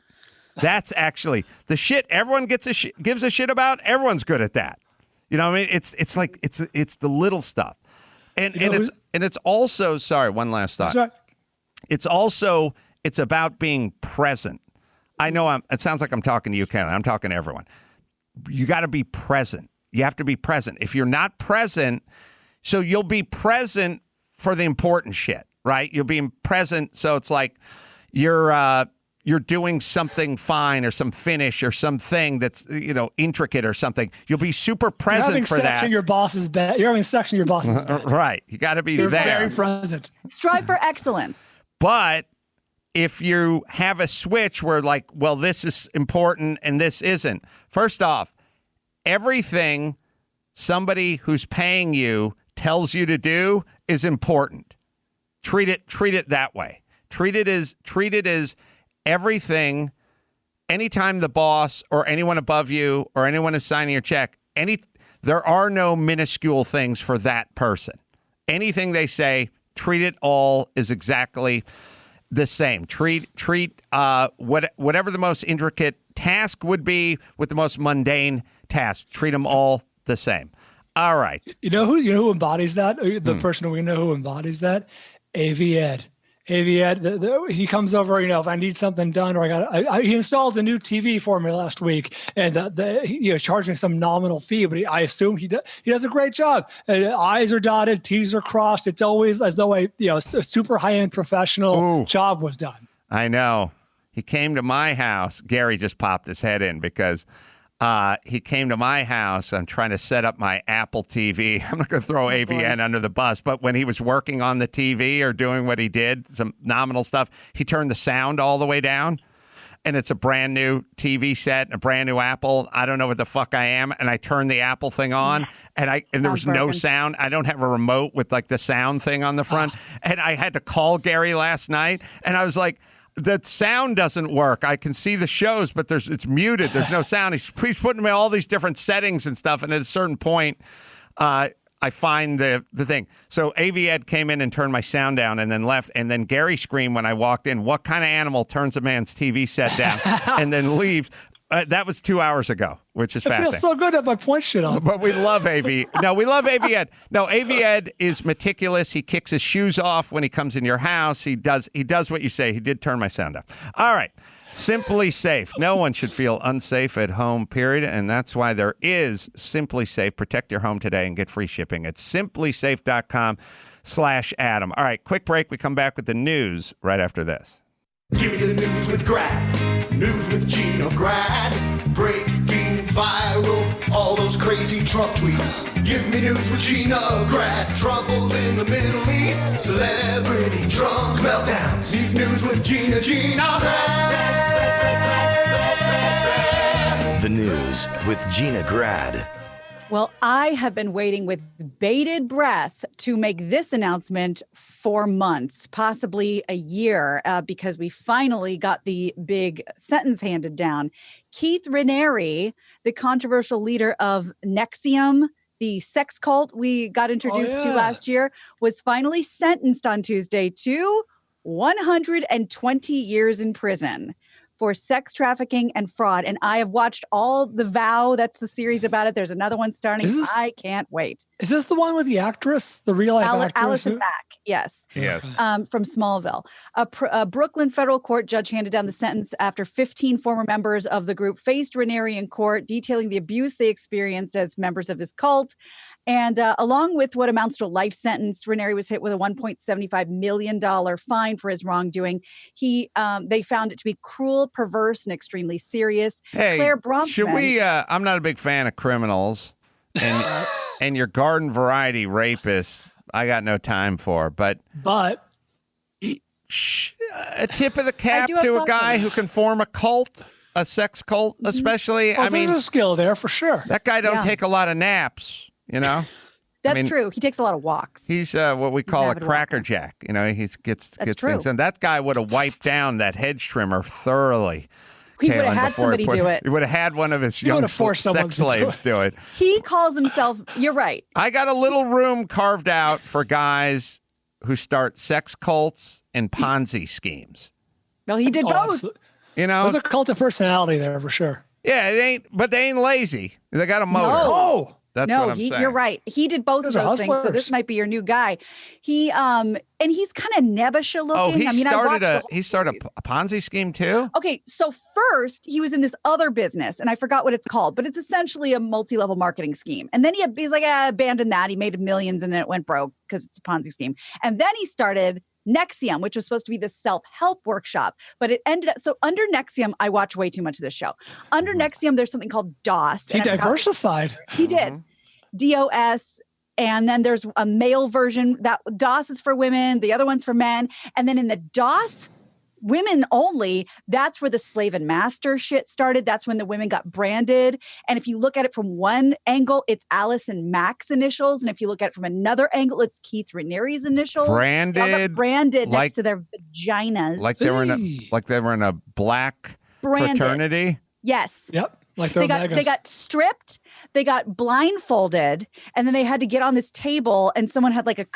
That's actually the shit everyone gives a shit about. Everyone's good at that. You know what I mean? It's like it's the little stuff. And it's also, sorry, one last thought. Sorry. It's about being present. I know it sounds like I'm talking to you, Ken. I'm talking to everyone. You got to be present. You have to be present. If you're not present, so you'll be present for the important shit, right? You'll be present. So it's like you're doing something fine or some finish or something that's, intricate or something. You'll be super present for that. You're having sex in your boss's bed. Right. You got to be You're there. Very present. Strive for excellence. But if you have a switch where like, well, this is important and this isn't. First off, everything somebody who's paying you tells you to do is important. Treat it that way. Treat it as everything. Anytime the boss or anyone above you or anyone is signing your check, there are no minuscule things for that person. Anything they say, treat it all as exactly the same. Treat whatever the most intricate task would be with the most mundane task. Treat them all the same. All right. You know who embodies that? The person we know who embodies that? AV Ed. He comes over, if I need something done, or he installed a new TV for me last week, and he charged me some nominal fee, but I assume he does a great job. I's are dotted, T's are crossed. It's always as though a super high-end professional job was done. I know. He came to my house. Gary just popped his head in because he came to my house. I'm trying to set up my Apple TV. I'm not going to throw AVN under the bus, but when he was working on the TV or doing what he did, some nominal stuff, he turned the sound all the way down. And it's a brand new TV set, a brand new Apple. I don't know what the fuck I am. And I turned the Apple thing on, and there was no sound. I don't have a remote with like the sound thing on the front. And I had to call Gary last night, and I was like, the sound doesn't work. I can see the shows, but it's muted. There's no sound. He's putting me all these different settings and stuff. And at a certain point, I find the thing. So AV Ed came in and turned my sound down and then left. And then Gary screamed when I walked in, what kind of animal turns a man's TV set down and then leaves? That was 2 hours ago, which is fascinating. It feels so good to have my point shit on. But we love AV. No, we love AV Ed. No, AV Ed is meticulous. He kicks his shoes off when he comes in your house. He does what you say. He did turn my sound up. All right. Simply Safe. No one should feel unsafe at home, period. And that's why there is Simply Safe. Protect your home today and get free shipping at simplysafe.com/Adam. All right, quick break. We come back with the news right after this. Give me the news with Grad, news with Gina Grad, breaking viral, all those crazy Trump tweets. Give me news with Gina Grad, trouble in the Middle East, celebrity drunk meltdowns. Need news with Gina Grad. The news with Gina Grad. Well, I have been waiting with bated breath to make this announcement for months, possibly a year, because we finally got the big sentence handed down. Keith Raniere, the controversial leader of Nexium, the sex cult we got introduced to last year, was finally sentenced on Tuesday to 120 years in prison for sex trafficking and fraud. And I have watched all The Vow. That's the series about it. There's another one starting. I can't wait. Is this the one with the actress, the real life actress? Allison Mack, yes. Yes. From Smallville. A Brooklyn federal court judge handed down the sentence after 15 former members of the group faced Raniere in court, detailing the abuse they experienced as members of his cult. And along with what amounts to a life sentence, Raniere was hit with a $1.75 million fine for his wrongdoing. They found it to be cruel, perverse, and extremely serious. Hey, Claire Bronfman, should we? I'm not a big fan of criminals, and your garden variety rapists, I got no time for. But a tip of the cap to a guy who can form a cult. A sex cult, especially. I mean, there's a skill there for sure. That guy don't take a lot of naps. You know, that's true. He takes a lot of walks. He's what we call a crackerjack. You know, he gets things done. That guy would have wiped down that hedge trimmer thoroughly. He would have had somebody do it. He would have had one of his young sex slaves do it. He calls himself. You're right. I got a little room carved out for guys who start sex cults and Ponzi schemes. Well, he did both. You know, there's a cult of personality there for sure. Yeah, but they ain't lazy. They got a motor. No. That's what I'm saying. You're right. He did both of those things. So this might be your new guy. And he's kind of Nebusha looking. Oh, he started a Ponzi scheme too? Okay, so first he was in this other business, and I forgot what it's called, but it's essentially a multi-level marketing scheme. And then he's like, abandoned that. He made millions, and then it went broke because it's a Ponzi scheme. And then he started Nexium, which was supposed to be the self-help workshop, but it ended up, so under Nexium, I watch way too much of this show. Under Nexium, there's something called DOS. He diversified. He did. DOS. And then there's a male version that DOS is for women. The other one's for men. And then in the DOS women only, that's where the slave and master shit started. That's when the women got branded. And if you look at it from one angle, it's Alice and Mac's initials. And if you look at it from another angle, it's Keith Raniere's initials. They all got branded next to their vaginas. Like they were in a black fraternity. Yes. Yep. Like they got stripped, they got blindfolded, and then they had to get on this table, and someone had like a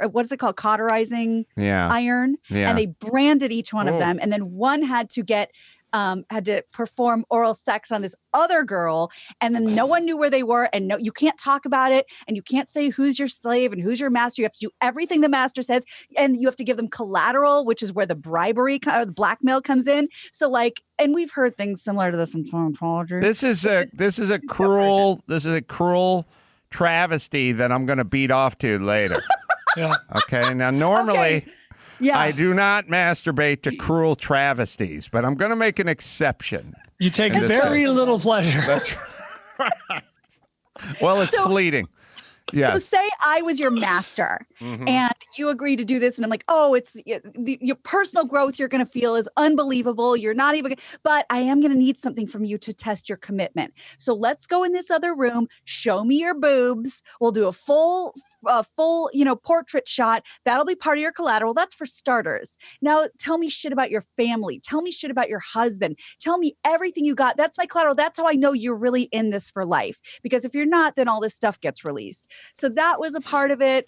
what is it called? Cauterizing iron. Yeah. And they branded each one of them. And then one had to perform oral sex on this other girl, and then no one knew where they were, and you can't talk about it, and you can't say who's your slave and who's your master. You have to do everything the master says, and you have to give them collateral, which is where the bribery or the blackmail comes in. So and we've heard things similar to this in Scientology. This is a cruel travesty that I'm going to beat off to later. Yeah. Okay. Now, normally. Okay. Yeah. I do not masturbate to cruel travesties, but I'm going to make an exception. You take very little pleasure. That's right. Well, it's fleeting. Yes. So say I was your master and you agree to do this. And I'm like, oh, your personal growth you're going to feel is unbelievable. You're not even, but I am going to need something from you to test your commitment. So let's go in this other room. Show me your boobs. We'll do a full, portrait shot. That'll be part of your collateral. That's for starters. Now tell me shit about your family. Tell me shit about your husband. Tell me everything you got. That's my collateral. That's how I know you're really in this for life. Because if you're not, then all this stuff gets released. So that was a part of it.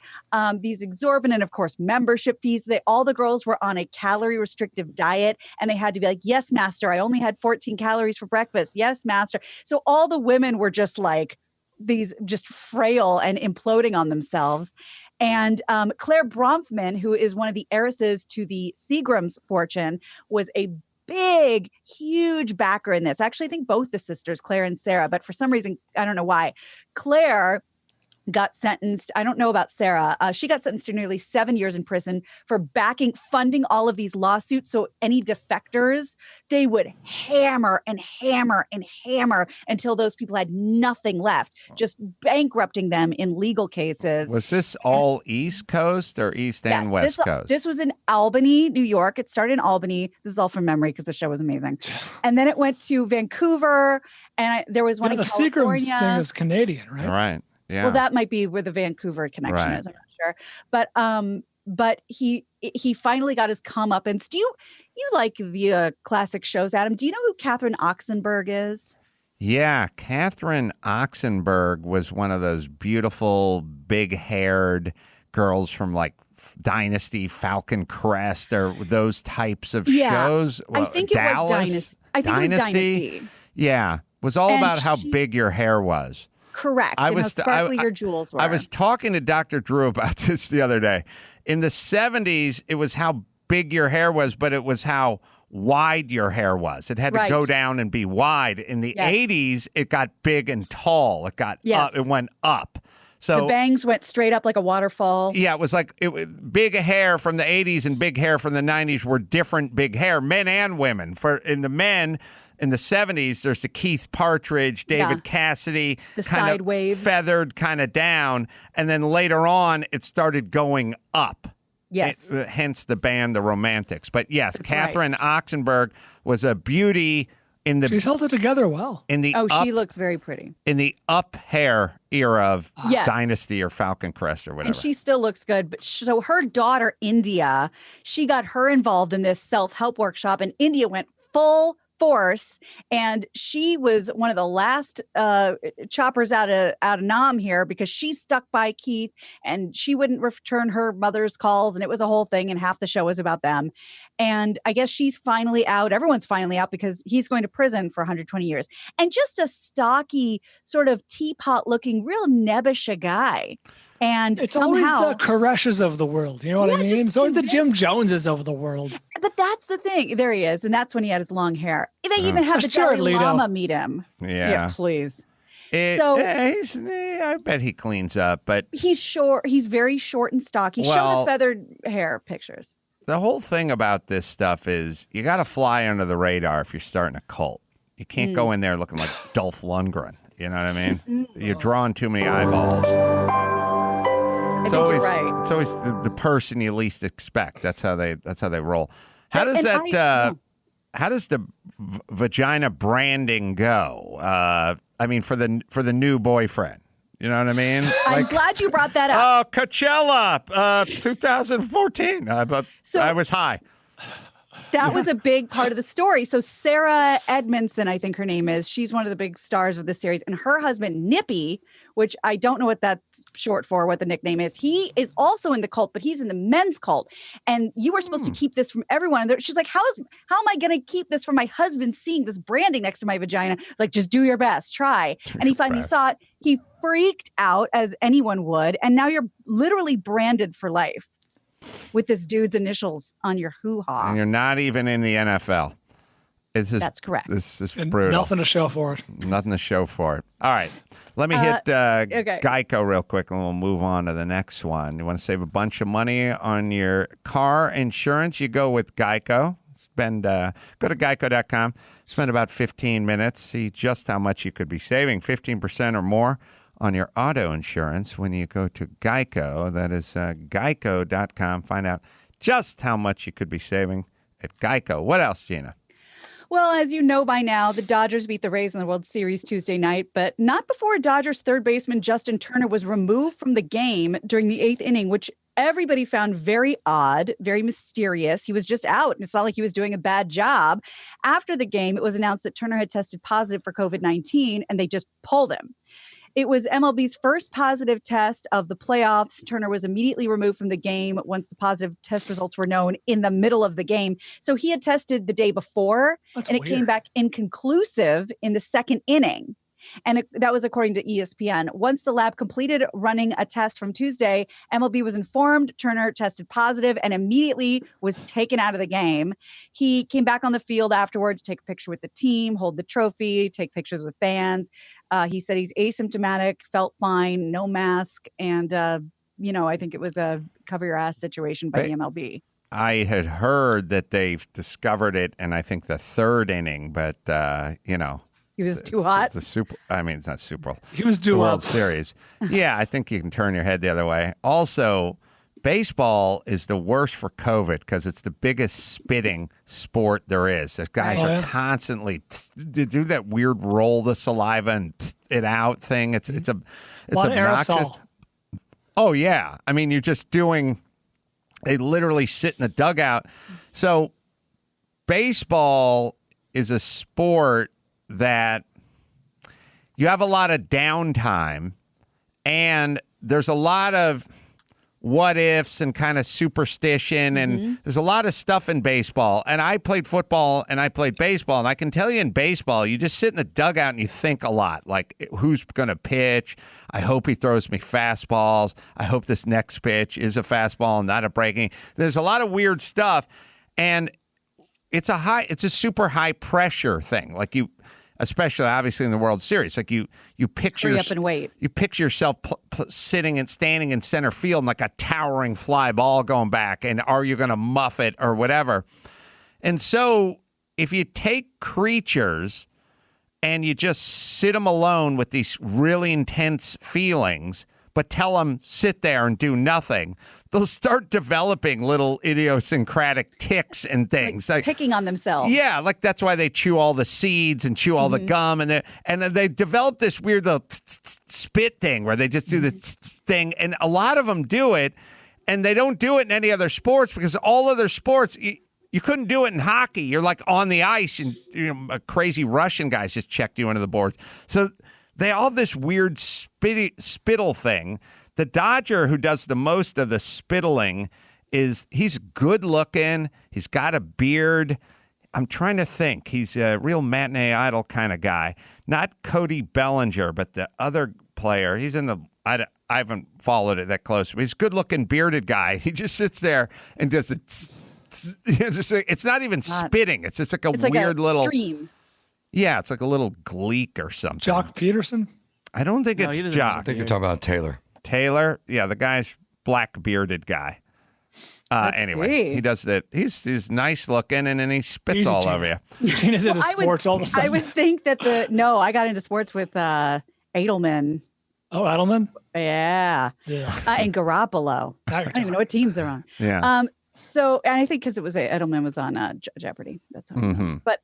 These exorbitant, of course, membership fees. All the girls were on a calorie restrictive diet, and they had to be like, yes, master, I only had 14 calories for breakfast. Yes, master. So all the women were just like these, just frail and imploding on themselves. And Claire Bronfman, who is one of the heiresses to the Seagram's fortune, was a big, huge backer in this. Actually, I think both the sisters, Claire and Sarah, but for some reason, I don't know why, Claire got sentenced. I don't know about Sarah. She got sentenced to nearly 7 years in prison for funding all of these lawsuits. So any defectors, they would hammer and hammer and hammer until those people had nothing left, just bankrupting them in legal cases. Was this all East Coast or East and West Coast? This was in Albany, New York. It started in Albany. This is all from memory because the show was amazing. And then it went to Vancouver, and there was one in California. The Seagram's thing is Canadian, right? Right. Yeah. Well, that might be where the Vancouver connection is. I'm not sure, but he finally got his comeuppance. Do you like the classic shows, Adam? Do you know who Catherine Oxenberg is? Yeah, Catherine Oxenberg was one of those beautiful, big-haired girls from like Dynasty, Falcon Crest, or those types of shows. Well, I think Dallas, it was Dynasty. I think it was Dynasty. Yeah, it was all about how big your hair was. Correct. And how sparkly your jewels were. I was talking to Dr. Drew about this the other day. In the 70s, it was how big your hair was, but it was how wide your hair was. It had to go down and be wide. In the 80s, it got big and tall. It got up. It went up. So the bangs went straight up like a waterfall. Yeah, it was like big hair from the 80s and big hair from the 90s were different big hair, men and women. In the men, in the 70s, there's the Keith Partridge, David Cassidy, the kind side of wave, feathered kind of down. And then later on, it started going up. Yes. Hence the band, the Romantics. But yes, Catherine Oxenberg was a beauty. She's held it together well. She looks very pretty. In the up hair era of Dynasty or Falcon Crest or whatever. And she still looks good. But so her daughter, India, she got her involved in this self-help workshop, and India went full force, and she was one of the last choppers out of Nam here, because she stuck by Keith and she wouldn't return her mother's calls, and it was a whole thing, and half the show was about them. And I guess she's finally out. Everyone's finally out because he's going to prison for 120 years. And just a stocky, sort of teapot looking, real nebbish a guy. And it's somehow, always the Koreshes of the world. You know what I mean? It's always the Jim Joneses of the world. But that's the thing. There he is. And that's when he had his long hair. They even had the Dalai Lama meet him. Yeah, please. I bet he cleans up, but he's short. He's very short and stocky. Show the feathered hair pictures. The whole thing about this stuff is you got to fly under the radar if you're starting a cult. You can't go in there looking like Dolph Lundgren. You know what I mean? You're drawing too many eyeballs. It's always the person you least expect. That's how they roll. How does And that? How does the vagina branding go? I mean, for the new boyfriend. You know what I mean? I'm glad you brought that up. Oh, Coachella, 2014. But So- I was high. That was a big part of the story. So Sarah Edmondson, I think her name is, she's one of the big stars of the series. And her husband, Nippy, which I don't know what that's short for, what the nickname is. He is also in the cult, but he's in the men's cult. And you were supposed to keep this from everyone. And she's like, how am I going to keep this from my husband seeing this branding next to my vagina? Like, just do your best, try. And he finally saw it. He freaked out, as anyone would. And now you're literally branded for life with this dude's initials on your hoo-ha. And you're not even in the NFL. That's correct. This is And brutal. nothing to show for it. Nothing to show for it. All right. Let me hit okay. Geico real quick, and we'll move on to the next one. You want to save a bunch of money on your car insurance? You go with Geico. Go to geico.com. Spend about 15 minutes. See just how much you could be saving, 15% or more on your auto insurance when you go to Geico. That is geico.com. Find out just how much you could be saving at Geico. What else, Gina? Well, as you know by now, the Dodgers beat the Rays in the World Series Tuesday night, but not before Dodgers third baseman Justin Turner was removed from the game during the 8th inning, which everybody found very odd, very mysterious. He was just out, and it's not like he was doing a bad job. After the game, it was announced that Turner had tested positive for COVID-19, and they just pulled him. It was MLB's first positive test of the playoffs. Turner was immediately removed from the game once the positive test results were known in the middle of the game. So he had tested the day before, That's and weird. it came back inconclusive in the 2nd inning. And that was according to ESPN. Once the lab completed running a test from Tuesday, MLB was informed Turner tested positive and immediately was taken out of the game. He came back on the field afterward to take a picture with the team, hold the trophy, take pictures with fans. He said he's asymptomatic, felt fine, no mask. And, I think it was a cover your ass situation by the MLB. I had heard that they've discovered it in, I think, the 3rd inning, but, He was too hot. It's it's not Super Bowl. He was The due World up. Series. Yeah, I think you can turn your head the other way. Also, baseball is the worst for COVID because it's the biggest spitting sport there is. The guys Oh, are yeah. constantly they do that weird roll the saliva and it out thing. It's A lot of obnoxious. aerosol. Oh yeah, I mean you're just doing. They literally sit in the dugout. So baseball is a sport that you have a lot of downtime and there's a lot of what ifs and kind of superstition and there's a lot of stuff in baseball. And I played football and I played baseball, and I can tell you in baseball, you just sit in the dugout and you think a lot, like who's going to pitch? I hope he throws me fastballs. I hope this next pitch is a fastball and not a breaking. There's a lot of weird stuff, and it's a super high pressure thing. Like especially obviously in the World Series, like you picture Hurry up and wait. You picture yourself sitting and standing in center field and like a towering fly ball going back, and are you going to muff it or whatever? And so if you take creatures and you just sit them alone with these really intense feelings, but tell them sit there and do nothing, they'll start developing little idiosyncratic tics and things. Like picking on themselves. Yeah, like that's why they chew all the seeds and chew all the gum, and they develop this weird little spit thing where they just do this thing, and a lot of them do it, and they don't do it in any other sports because all other sports. You couldn't do it in hockey. You're like on the ice, and a crazy Russian guys just checked you into the boards. So they all have this weird spittle thing. The Dodger who does the most of the spittling he's good looking. He's got a beard. I'm trying to think. He's a real matinee idol kind of guy. Not Cody Bellinger, but the other player. He's in the. I haven't followed it that close, but he's a good looking bearded guy. He just sits there and does it. It's not even spitting. It's just like a weird little stream. Yeah, it's like a little gleek or something. Jock Peterson? I don't think No, he it's doesn't Jock. I think you're talking about Taylor. Taylor? Yeah, the guy's black bearded guy. Anyway, see. he does that. He's nice looking, and then he spits Easy, all Gina. over you. Gina's into Well, sports all of a I sudden. would think that I got into sports with Edelman. Oh, Edelman? Yeah. Yeah. And Garoppolo. Now you're I don't even know what teams they're on. Yeah. So, and I think because it was Edelman was on Jeopardy. That's how. I know. But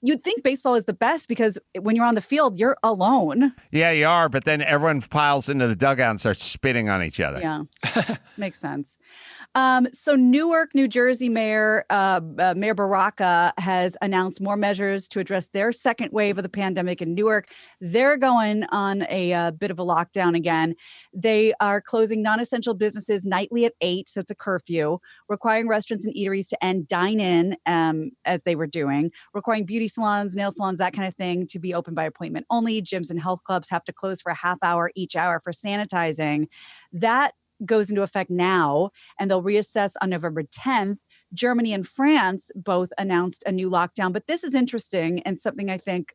you'd think baseball is the best because when you're on the field, you're alone. Yeah, you are. But then everyone piles into the dugout and starts spitting on each other. Yeah, makes sense. So Newark, New Jersey Mayor Baraka has announced more measures to address their second wave of the pandemic in Newark. They're going on a bit of a lockdown again. They are closing non-essential businesses nightly at 8, so it's a curfew, requiring restaurants and eateries to end dine-in as they were doing, requiring beauty salons, nail salons, that kind of thing to be open by appointment only. Gyms and health clubs have to close for a half hour each hour for sanitizing. That goes into effect now, and they'll reassess on November 10th. Germany and France both announced a new lockdown, but this is interesting and something I think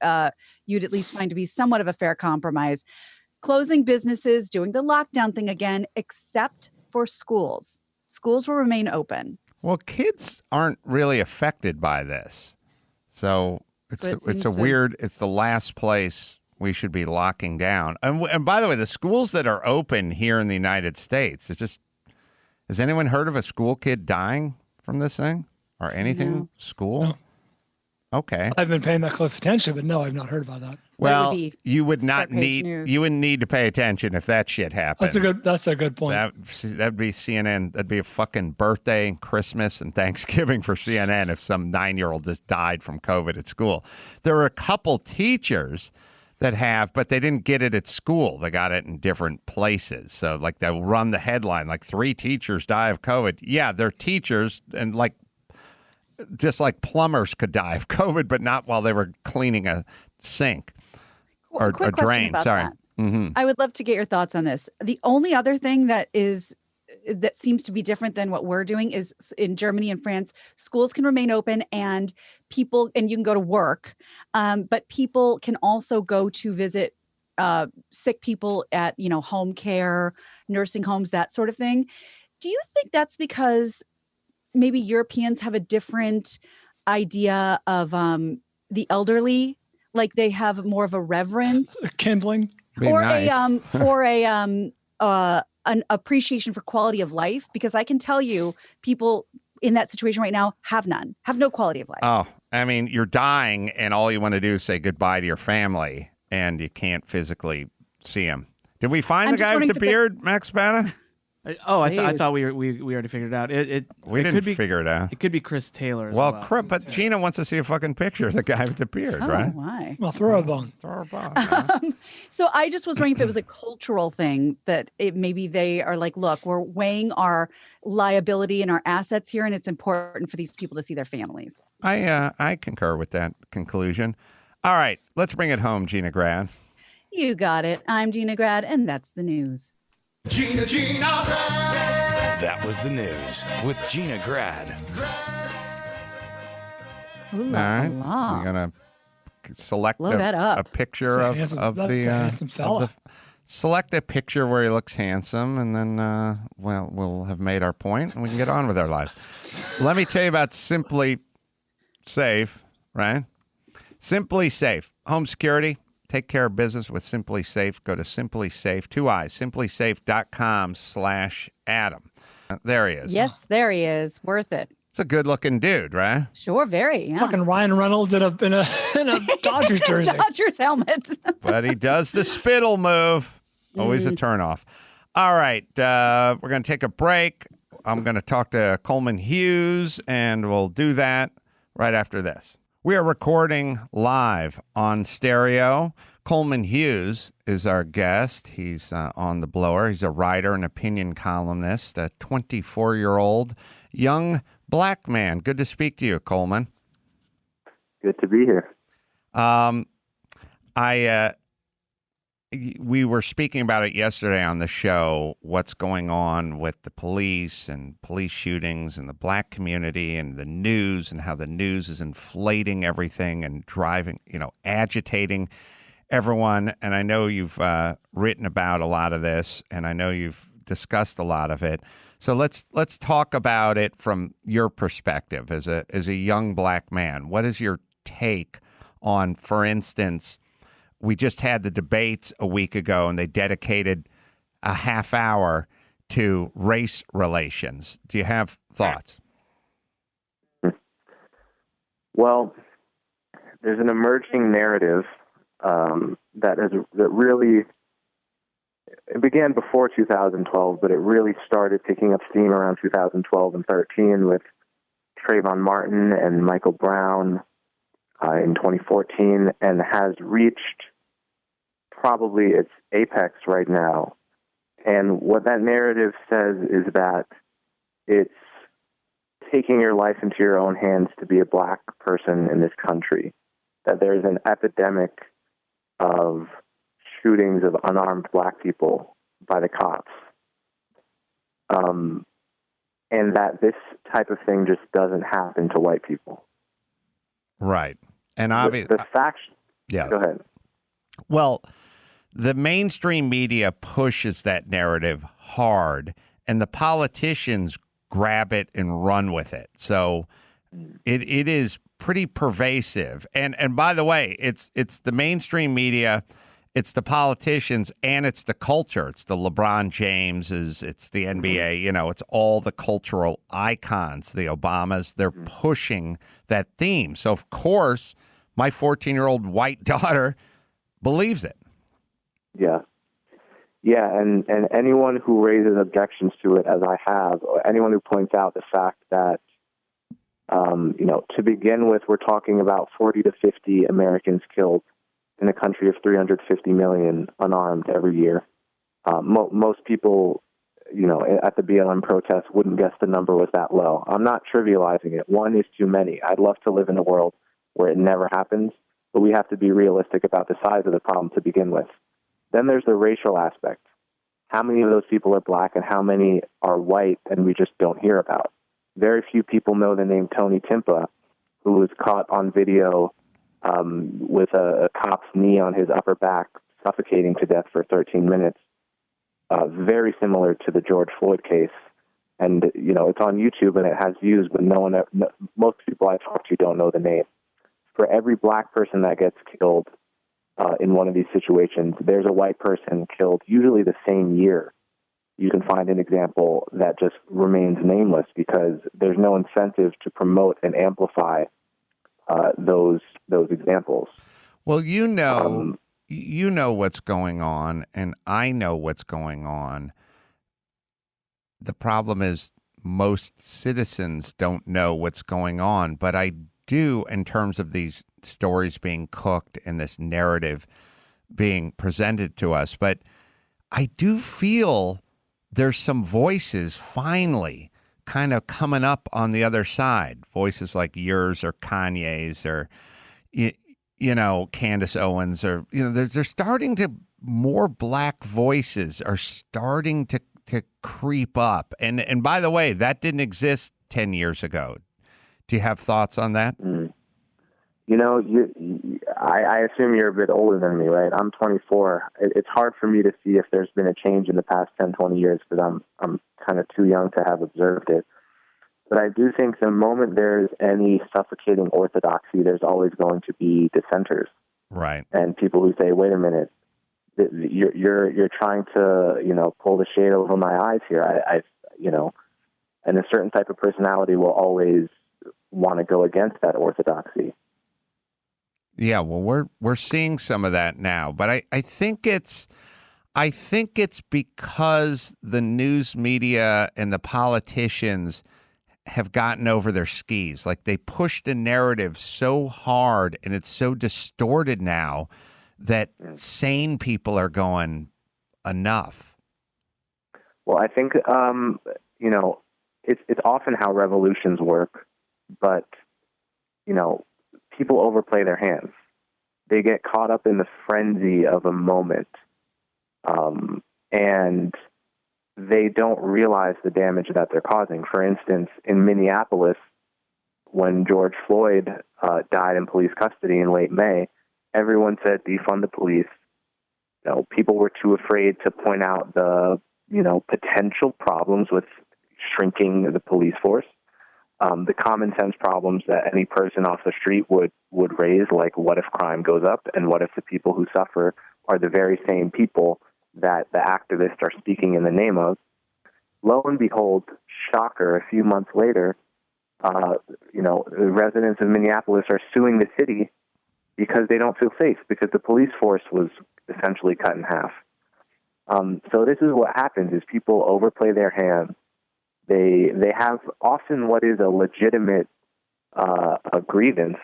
you'd at least find to be somewhat of a fair compromise. Closing businesses, doing the lockdown thing again, except for schools. Schools will remain open. Well, kids aren't really affected by this. So it's the last place we should be locking down. And by the way, the schools that are open here in the United States, has anyone heard of a school kid dying from this thing or anything? No. School? No. Okay. I've been paying that close attention, but no, I've not heard about that. Well, you wouldn't need to pay attention if that shit happened. That's a good point. That'd be CNN. That'd be a fucking birthday and Christmas and Thanksgiving for CNN if some 9-year-old just died from COVID at school. There were a couple teachers that have, but they didn't get it at school. They got it in different places. So like they'll run the headline, like 3 teachers die of COVID. Yeah, they're teachers, and just like plumbers could die of COVID, but not while they were cleaning a sink or a drain. Sorry. Mm-hmm. I would love to get your thoughts on this. The only other thing that seems to be different than what we're doing is in Germany and France, schools can remain open and you can go to work, but people can also go to visit sick people at, home care, nursing homes, that sort of thing. Do you think that's because maybe Europeans have a different idea of the elderly? Like they have more of a reverence, kindling, an appreciation for quality of life, because I can tell you people in that situation right now have no quality of life. Oh, I mean, you're dying and all you want to do is say goodbye to your family and you can't physically see them. Did we find the guy with the beard, Max Spada? I thought we already figured it out. We didn't figure it out. It could be Chris Taylor. Well, but Gina wants to see a fucking picture of the guy with the beard, right? Why? Well, throw a bone. So I just was wondering if it was a cultural thing that maybe they are like, look, we're weighing our liability and our assets here, and it's important for these people to see their families. I concur with that conclusion. All right, let's bring it home, Gina Grad. You got it. I'm Gina Grad, and that's the news. Gina Grad. That was the news with Gina Grad. Ooh, all right, we're gonna select a picture select a picture where he looks handsome, and then we'll have made our point, and we can get on with our lives. Let me tell you about Simply Safe, right? Simply Safe home security. Take care of business with Simply Safe. Go to Simply Safe, 2 I's, simplysafe.com/Adam. There he is. Yes, there he is. Worth it. It's a good-looking dude, right? Sure, very. Yeah. Fucking Ryan Reynolds in a Dodgers jersey. Dodgers helmet. But he does the spittle move. Always a turnoff. All right, we're going to take a break. I'm going to talk to Coleman Hughes, and we'll do that right after this. We are recording live on stereo. Coleman Hughes is our guest. He's on the blower. He's a writer and opinion columnist, a 24-year-old young black man. Good to speak to you, Coleman. Good to be here. We were speaking about it yesterday on the show, what's going on with the police and police shootings and the black community and the news, and how the news is inflating everything and driving, agitating everyone. And I know you've written about a lot of this, and I know you've discussed a lot of it. So let's talk about it from your perspective as a young black man. What is your take on, for instance, we just had the debates a week ago, and they dedicated a half hour to race relations. Do you have thoughts? Well, there's an emerging narrative that really it began before 2012, but it really started picking up steam around 2012 and 13 with Trayvon Martin and Michael Brown in 2014, and has reached probably its apex right now. And what that narrative says is that it's taking your life into your own hands to be a black person in this country, that there's an epidemic of shootings of unarmed black people by the cops, and that this type of thing just doesn't happen to white people. Right. And obviously, the facts. Yeah. Go ahead. Well, the mainstream media pushes that narrative hard, and the politicians grab it and run with it. So it is pretty pervasive. And by the way, it's the mainstream media, it's the politicians, and it's the culture. It's the LeBron Jameses, it's the NBA, you know, it's all the cultural icons, the Obamas. They're pushing that theme. So, of course, my 14-year-old white daughter believes it. Yeah. Yeah, and anyone who raises objections to it, as I have, or anyone who points out the fact that, to begin with, we're talking about 40 to 50 Americans killed in a country of 350 million unarmed every year. Most people, at the BLM protests wouldn't guess the number was that low. I'm not trivializing it. One is too many. I'd love to live in a world where it never happens, but we have to be realistic about the size of the problem to begin with. Then there's the racial aspect. How many of those people are black and how many are white and we just don't hear about? Very few people know the name Tony Timpa, who was caught on video with a cop's knee on his upper back, suffocating to death for 13 minutes. Very similar to the George Floyd case. And, it's on YouTube and it has views, but most people I talk to don't know the name. For every black person that gets killed in one of these situations, there's a white person killed usually the same year. You can find an example that just remains nameless because there's no incentive to promote and amplify those examples. Well, you know what's going on, and I know what's going on. The problem is most citizens don't know what's going on, but I do in terms of these stories being cooked and this narrative being presented to us. But I do feel there's some voices finally kind of coming up on the other side, voices like yours or Kanye's or, Candace Owens or, they're starting to, more black voices are starting to creep up. And by the way, that didn't exist 10 years ago. Do you have thoughts on that? I assume you're a bit older than me, right? I'm 24. It's hard for me to see if there's been a change in the past 10, 20 years because I'm kind of too young to have observed it. But I do think the moment there's any suffocating orthodoxy, there's always going to be dissenters. Right. And people who say, wait a minute, you're trying to, pull the shade over my eyes here. And a certain type of personality will always want to go against that orthodoxy. Yeah, well, we're seeing some of that now, but I think it's because the news media and the politicians have gotten over their skis. Like they pushed a narrative so hard and it's so distorted now that sane people are going, enough. Well, I think it's often how revolutions work, but people overplay their hands. They get caught up in the frenzy of a moment, and they don't realize the damage that they're causing. For instance, in Minneapolis, when George Floyd died in police custody in late May, everyone said defund the police. People were too afraid to point out the potential problems with shrinking the police force. The common sense problems that any person off the street would raise, like what if crime goes up and what if the people who suffer are the very same people that the activists are speaking in the name of. lo and behold, shocker, a few months later, the residents of Minneapolis are suing the city because they don't feel safe, because the police force was essentially cut in half. So this is what happens: is people overplay their hand. They have often what is a legitimate a grievance,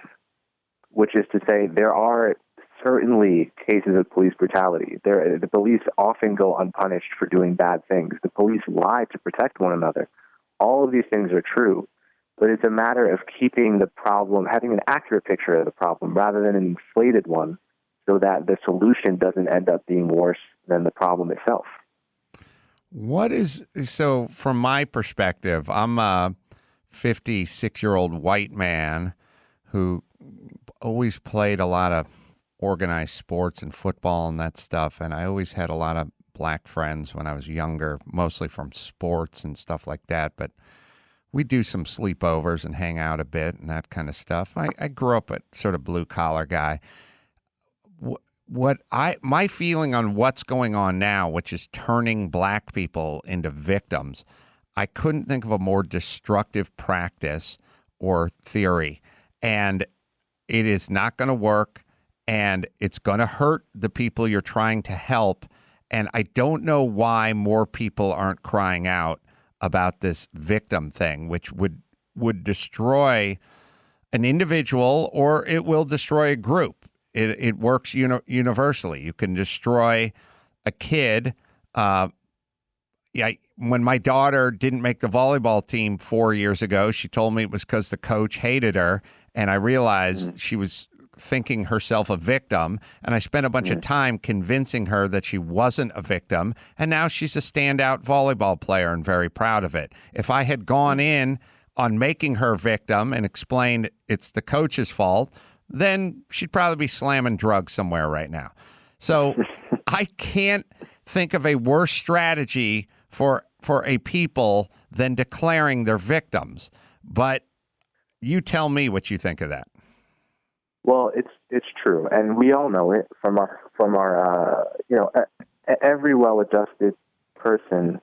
which is to say there are certainly cases of police brutality. The police often go unpunished for doing bad things. The police lie to protect one another. All of these things are true, but it's a matter of keeping the problem, having an accurate picture of the problem rather than an inflated one, so that the solution doesn't end up being worse than the problem itself. So from my perspective, I'm a 56-year-old white man who always played a lot of organized sports and football and that stuff, and I always had a lot of black friends when I was younger, mostly from sports and stuff like that, but we do some sleepovers and hang out a bit and that kind of stuff. I grew up a sort of blue-collar guy. My feeling on what's going on now, which is turning black people into victims, I couldn't think of a more destructive practice or theory, and it is not going to work, and it's going to hurt the people you're trying to help, and I don't know why more people aren't crying out about this victim thing, which would destroy an individual, or it will destroy a group. It works universally. You can destroy a kid. When my daughter didn't make the volleyball team 4 years ago, she told me it was because the coach hated her, and I realized she was thinking herself a victim, and I spent a bunch of time convincing her that she wasn't a victim, and now she's a standout volleyball player and very proud of it. If I had gone in on making her a victim and explained it's the coach's fault, then she'd probably be slamming drugs somewhere right now. So I can't think of a worse strategy for a people than declaring they're victims. But you tell me what you think of that. Well, it's true, and we all know it from our every well-adjusted person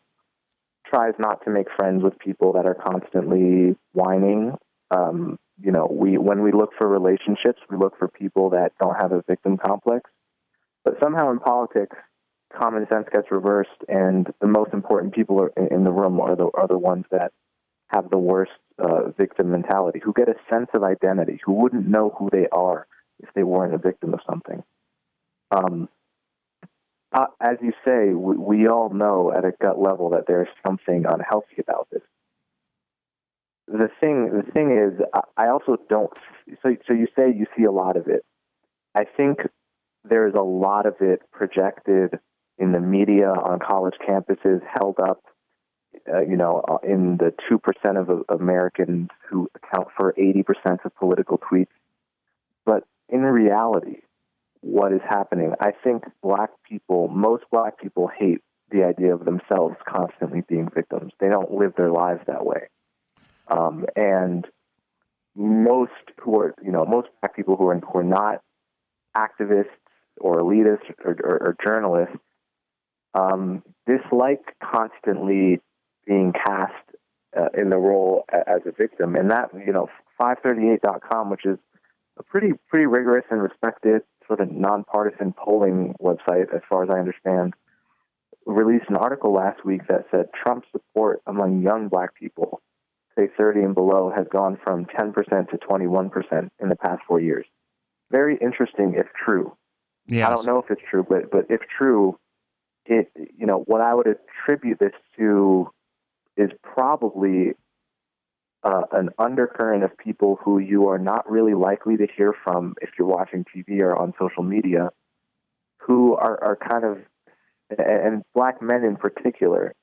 tries not to make friends with people that are constantly whining. When we look for relationships, we look for people that don't have a victim complex. But somehow in politics, common sense gets reversed, and the most important people in the room are the ones that have the worst victim mentality, who get a sense of identity, who wouldn't know who they are if they weren't a victim of something. As you say, we all know at a gut level that there's something unhealthy about this. The thing is, I also don't. So you say you see a lot of it. I think there's a lot of it projected in the media on college campuses, held up, in the 2% of Americans who account for 80% of political tweets. But in reality, what is happening? I think most black people hate the idea of themselves constantly being victims. They don't live their lives that way. And most black people who are not activists or elitists or journalists dislike constantly being cast in the role as a victim. And that, 538.com, which is a pretty rigorous and respected sort of nonpartisan polling website, as far as I understand, released an article last week that said Trump's support among young black people, say 30 and below, has gone from 10% to 21% in the past 4 years. Very interesting if true. Yes. I don't know if it's true, but if true, what I would attribute this to is probably an undercurrent of people who you are not really likely to hear from if you're watching TV or on social media, who are kind of, and black men in particular,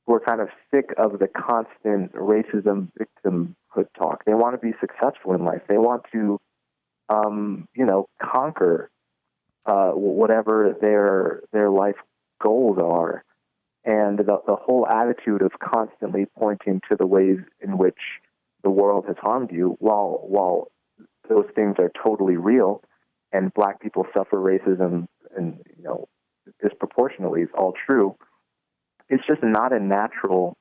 who are kind of sick of the constant racism victimhood talk. They want to be successful in life. They want to, conquer whatever their life goals are. And the whole attitude of constantly pointing to the ways in which the world has harmed you, while those things are totally real, and black people suffer racism and disproportionately, is all true. It's just not a natural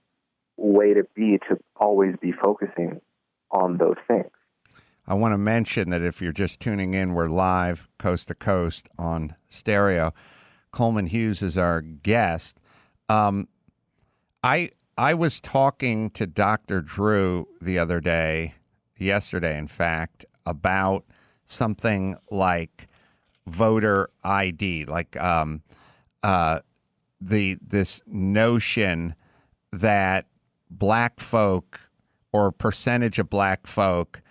way to be, to always be focusing on those things. I want to mention that if you're just tuning in, we're live coast to coast on stereo. Coleman Hughes is our guest. I was talking to Dr. Drew the other day, yesterday, in fact, about something like voter ID, like this notion that black folk or percentage of black folk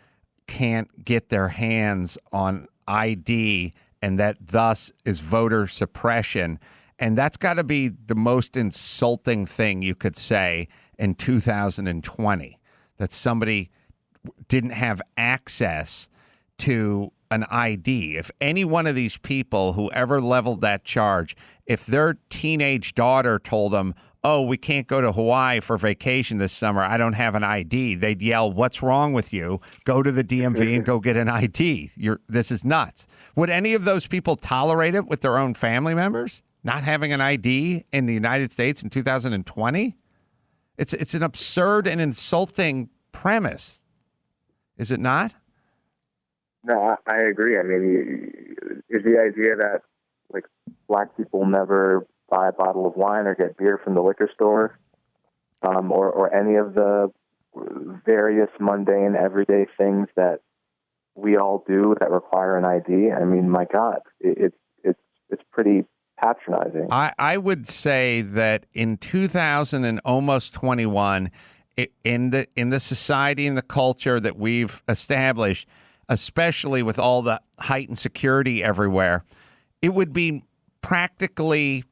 can't get their hands on ID, and that thus is voter suppression. And that's got to be the most insulting thing you could say in 2020, that somebody didn't have access to an ID. If any one of these people who ever leveled that charge, if their teenage daughter told them, oh, we can't go to Hawaii for vacation this summer, I don't have an ID, they'd yell, what's wrong with you? Go to the DMV and go get an ID. This is nuts. Would any of those people tolerate it with their own family members, not having an ID in the United States in 2020? It's an absurd and insulting premise, is it not? No, I agree. I mean, is the idea that, like, black people never buy a bottle of wine or get beer from the liquor store, or any of the various mundane, everyday things that we all do that require an ID? I mean, my God, it's pretty patronizing. I would say that in 2000 and almost 21, in the society and the culture that we've established, especially with all the heightened security everywhere, it would be practically,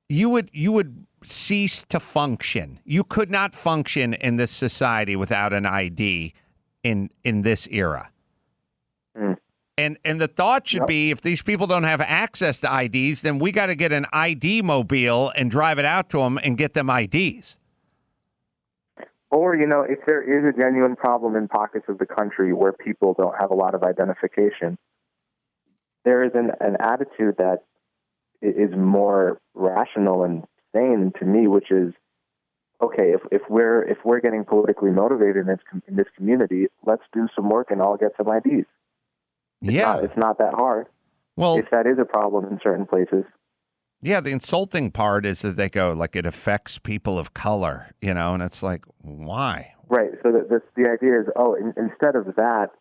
you would cease to function. You could not function in this society without an ID in this era. Mm. And the thought should be, if these people don't have access to IDs, then we got to get an ID mobile and drive it out to them and get them IDs. Or, if there is a genuine problem in pockets of the country where people don't have a lot of identification, there is an attitude that is more rational and sane to me, which is, okay, if we're getting politically motivated in this community, let's do some work and all get some IDs. It's not that hard. Well, if that is a problem in certain places. Yeah, the insulting part is that they go, like, it affects people of color, and it's like, why? Right. So the idea is, instead of that,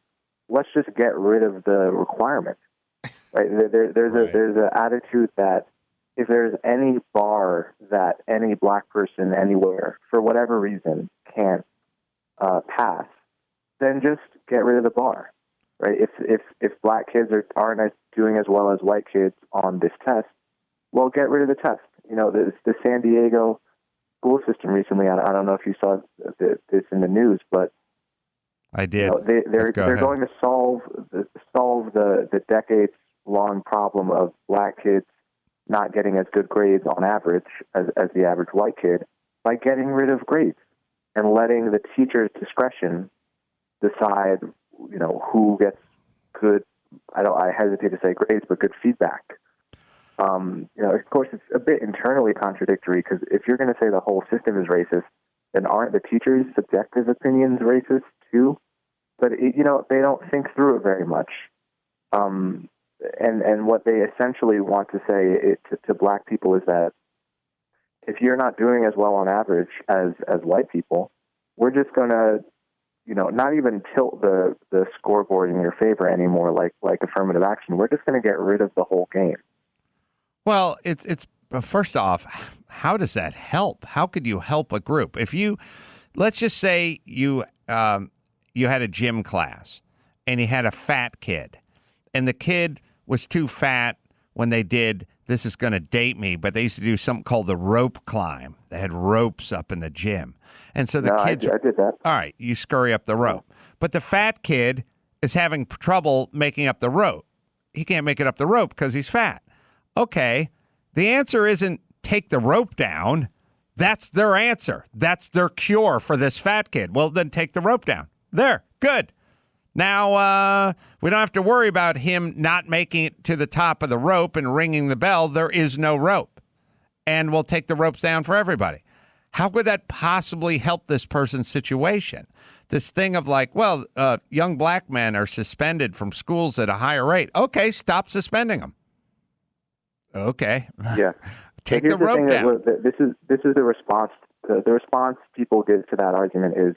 let's just get rid of the requirement. Right. There's an attitude that if there's any bar that any black person anywhere, for whatever reason, can't pass, then just get rid of the bar. Right. If black kids aren't doing as well as white kids on this test, well, get rid of the test. The San Diego school system recently, I don't know if you saw this in the news, but I did. They're going to solve the decades-long problem of black kids not getting as good grades on average as the average white kid by getting rid of grades and letting the teacher's discretion decide, who gets good. I hesitate to say grades, but good feedback. Of course, it's a bit internally contradictory, because if you're going to say the whole system is racist, then aren't the teachers' subjective opinions racist too? But they don't think through it very much. And what they essentially want to say to black people is that if you're not doing as well on average as white people, we're just going to, not even tilt the scoreboard in your favor anymore, like affirmative action. We're just going to get rid of the whole game. Well, it's first off, how does that help? How could you help a group? If let's just say you had a gym class and you had a fat kid, and the kid was too fat when they did, this is going to date me, but they used to do something called the rope climb. They had ropes up in the gym. And so the kids, I did that. All right, you scurry up the rope. But the fat kid is having trouble making up the rope. He can't make it up the rope because he's fat. Okay, the answer isn't take the rope down. That's their answer. That's their cure for this fat kid. Well, then take the rope down. There, good. Now, we don't have to worry about him not making it to the top of the rope and ringing the bell. There is no rope. And we'll take the ropes down for everybody. How could that possibly help this person's situation? This thing of like, well, young black men are suspended from schools at a higher rate. Okay, stop suspending them. Okay. Yeah. Take the rope down. This is the response. The response people give to that argument is,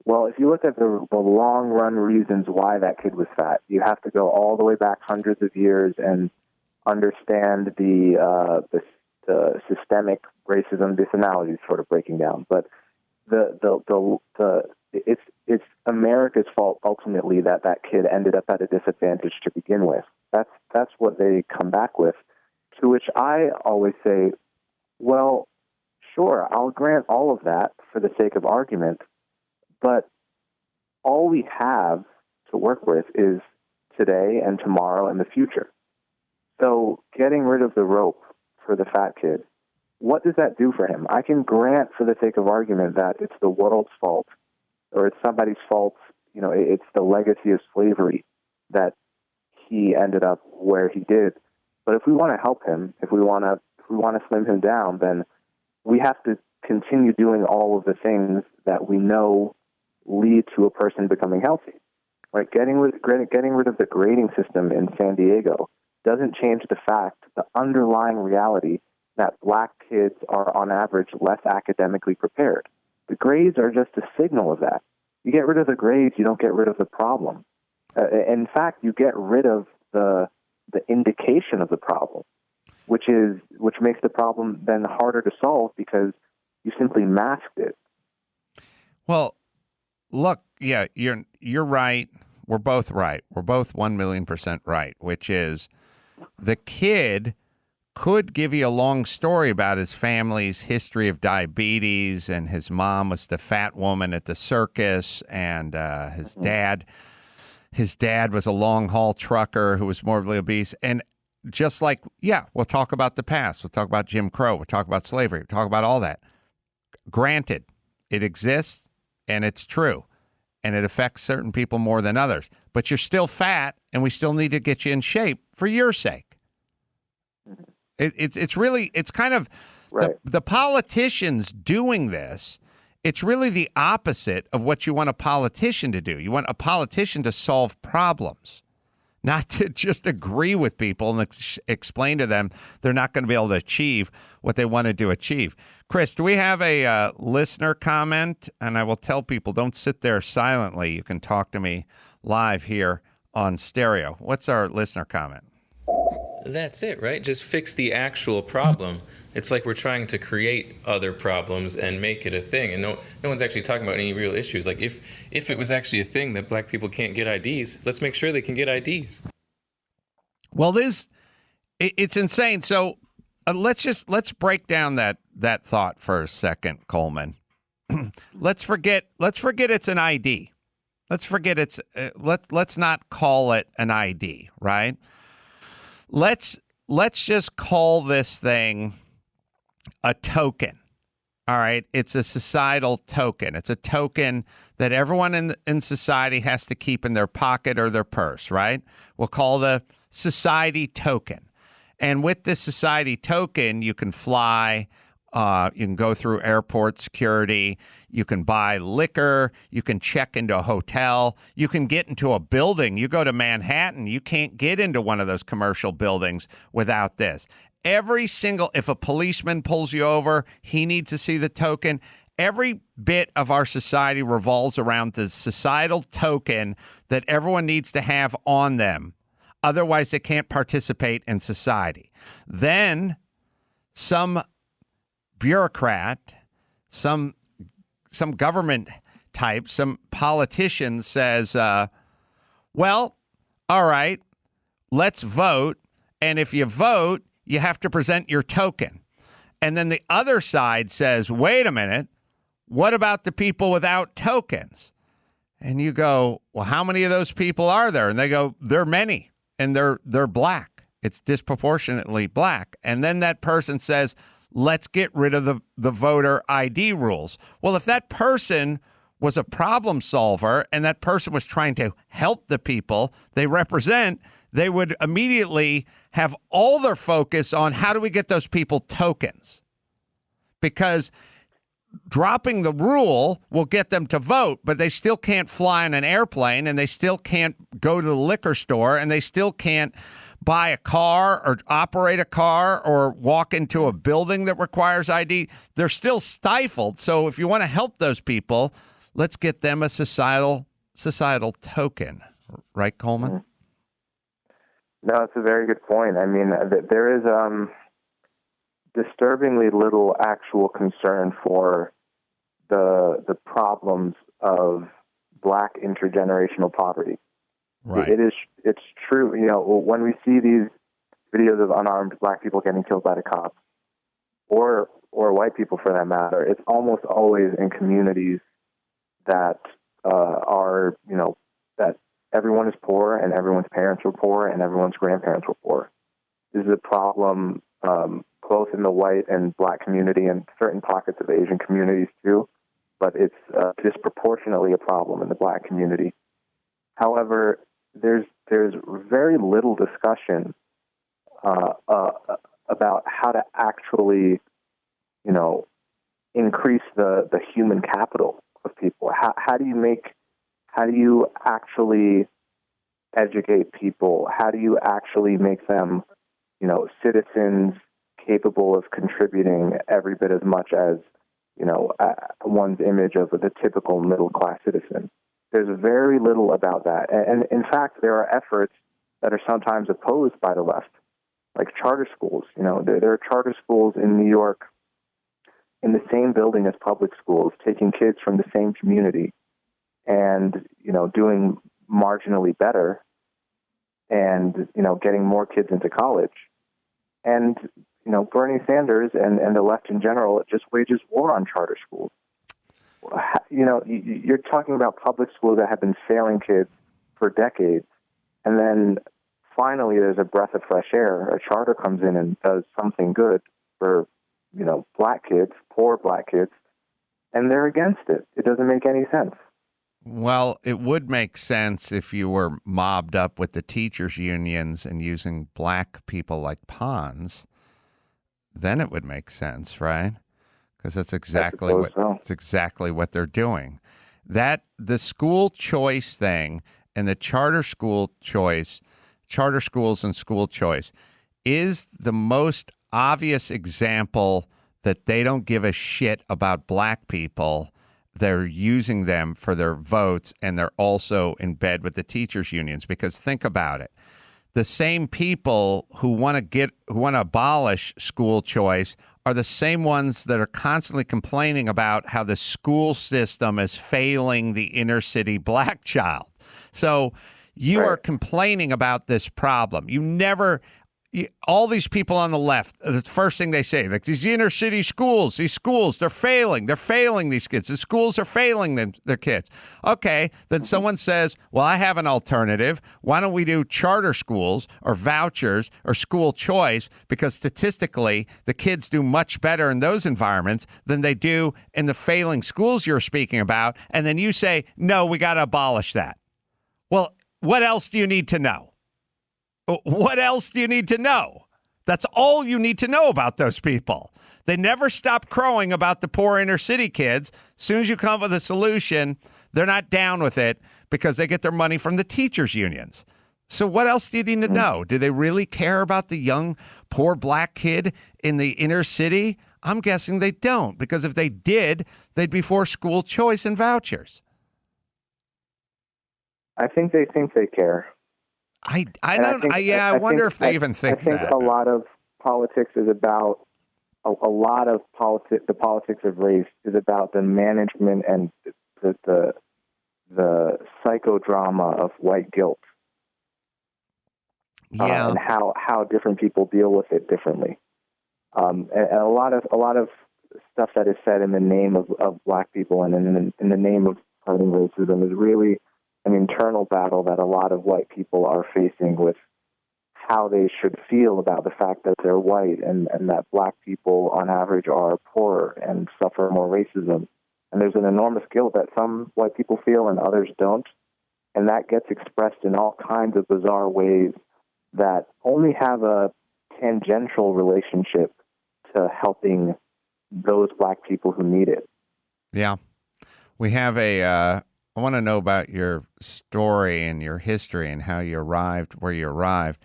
well, if you look at the long run reasons why that kid was fat, you have to go all the way back hundreds of years and understand the systemic racism. This analogy is sort of breaking down, but it's America's fault ultimately that kid ended up at a disadvantage to begin with. That's what they come back with. To which I always say, well, sure, I'll grant all of that for the sake of argument, but all we have to work with is today and tomorrow and the future. So getting rid of the rope for the fat kid, what does that do for him? I can grant for the sake of argument that it's the world's fault or it's somebody's fault. You know, it's the legacy of slavery that he ended up where he did. But if we want to help him, if we want to slim him down, then we have to continue doing all of the things that we know lead to a person becoming healthy. Like getting rid of the grading system in San Diego doesn't change the fact, the underlying reality that black kids are on average less academically prepared. The grades are just a signal of that. You get rid of the grades, you don't get rid of the problem. In fact, you get rid of the indication of the problem, which makes the problem then harder to solve because you simply masked it. Well, look, yeah, you're right. We're both right. We're both 1,000,000% right, which is the kid could give you a long story about his family's history of diabetes, and his mom was the fat woman at the circus, and his dad was a long-haul trucker who was morbidly obese. And just like, yeah, we'll talk about the past. We'll talk about Jim Crow. We'll talk about slavery. We'll talk about all that. Granted, it exists, and it's true, and it affects certain people more than others. But you're still fat, and we still need to get you in shape for your sake. It's kind of right. The politicians doing this. It's really the opposite of what you want a politician to do. You want a politician to solve problems, not to just agree with people and explain to them they're not going to be able to achieve what they wanted to achieve. Chris, do we have a listener comment? And I will tell people, don't sit there silently. You can talk to me live here on stereo. What's our listener comment? That's it, right? Just fix the actual problem. It's like we're trying to create other problems and make it a thing. And no one's actually talking about any real issues. Like if it was actually a thing that black people can't get IDs, let's make sure they can get IDs. Well, it's insane. So let's break down that thought for a second, Coleman. Let's forget it's an ID. Let's forget let's not call it an ID, right? Let's just call this thing a token. All right. It's a societal token. It's a token that everyone in society has to keep in their pocket or their purse, right? We'll call it a society token. And with this society token, you can fly, you can go through airport security, you can buy liquor, you can check into a hotel, you can get into a building. You go to Manhattan, you can't get into one of those commercial buildings without this. If a policeman pulls you over, he needs to see the token. Every bit of our society revolves around the societal token that everyone needs to have on them. Otherwise, they can't participate in society. Then some bureaucrat, some government type, some politician says, well, all right, let's vote. And if you vote, you have to present your token. And then the other side says, wait a minute, what about the people without tokens? And you go, well, how many of those people are there? And they go, there are many, and they're black. It's disproportionately black. And then that person says, let's get rid of the voter ID rules. Well, if that person was a problem solver and that person was trying to help the people they represent, they would immediately have all their focus on how do we get those people tokens? Because dropping the rule will get them to vote, but they still can't fly on an airplane, and they still can't go to the liquor store, and they still can't buy a car or operate a car or walk into a building that requires ID. They're still stifled. So if you want to help those people, let's get them a societal token. Right, Coleman? No, it's a very good point. I mean, there is disturbingly little actual concern for the problems of Black intergenerational poverty. Right. It's true. You know, when we see these videos of unarmed Black people getting killed by the cops, or white people for that matter, it's almost always in communities that are, you know, that everyone is poor and everyone's parents were poor and everyone's grandparents were poor. This is a problem both in the white and Black community and certain pockets of Asian communities too, but it's disproportionately a problem in the Black community. However, there's very little discussion about how to actually, you know, increase the human capital of people. How do you actually educate people? How do you actually make them, you know, citizens capable of contributing every bit as much as, you know, one's image of the typical middle-class citizen? There's very little about that. And in fact, there are efforts that are sometimes opposed by the left, like charter schools. You know, there are charter schools in New York in the same building as public schools, taking kids from the same community and, you know, doing marginally better and, you know, getting more kids into college. And, you know, Bernie Sanders and the left in general just wages war on charter schools. You know, you're talking about public schools that have been failing kids for decades, and then finally there's a breath of fresh air. A charter comes in and does something good for, you know, Black kids, poor Black kids, and they're against it. It doesn't make any sense. Well, it would make sense if you were mobbed up with the teachers' unions and using Black people like pawns. Then it would make sense, right? Because that's exactly what they're doing. That the school choice thing and the charter schools and school choice is the most obvious example that they don't give a shit about Black people. They're using them for their votes, and they're also in bed with the teachers' unions. Because think about it. The same people who want to abolish school choice are the same ones that are constantly complaining about how the school system is failing the inner city Black child. So you are complaining about this problem. All these people on the left, the first thing they say, like these inner city schools, they're failing these kids. The schools are failing their kids. Okay, then someone says, well, I have an alternative. Why don't we do charter schools or vouchers or school choice? Because statistically, the kids do much better in those environments than they do in the failing schools you're speaking about. And then you say, no, we got to abolish that. Well, what else do you need to know? What else do you need to know? That's all you need to know about those people. They never stop crowing about the poor inner city kids. As soon as you come up with a solution, they're not down with it because they get their money from the teachers' unions. So what else do you need to know? Do they really care about the young, poor Black kid in the inner city? I'm guessing they don't, because if they did, they'd be for school choice and vouchers. I think they care. I wonder if they even think that. I think a lot of politics is about the politics of race is about the management and the psychodrama of white guilt. Yeah, and how different people deal with it differently. And a lot of stuff that is said in the name of Black people and in the name of fighting racism is really an internal battle that a lot of white people are facing with how they should feel about the fact that they're white and that Black people on average are poorer and suffer more racism. And there's an enormous guilt that some white people feel and others don't. And that gets expressed in all kinds of bizarre ways that only have a tangential relationship to helping those Black people who need it. Yeah. We have I want to know about your story and your history and how you arrived where you arrived.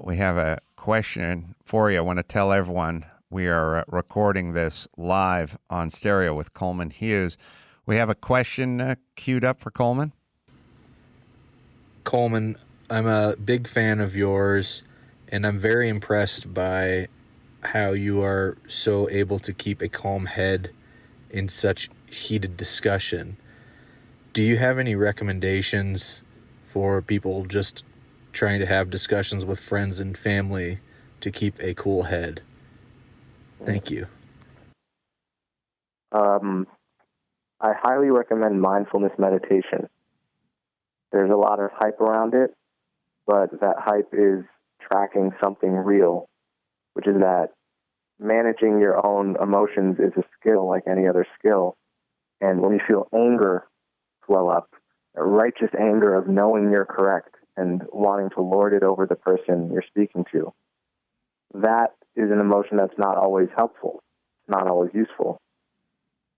We have a question for you. I want to tell everyone we are recording this live on stereo with Coleman Hughes. We have a question queued up for Coleman. Coleman, I'm a big fan of yours, and I'm very impressed by how you are so able to keep a calm head in such heated discussion. Do you have any recommendations for people just trying to have discussions with friends and family to keep a cool head? Thank you. I highly recommend mindfulness meditation. There's a lot of hype around it, but that hype is tracking something real, which is that managing your own emotions is a skill like any other skill. And when you feel anger swell up, a righteous anger of knowing you're correct and wanting to lord it over the person you're speaking to, that is an emotion that's not always helpful, not always useful.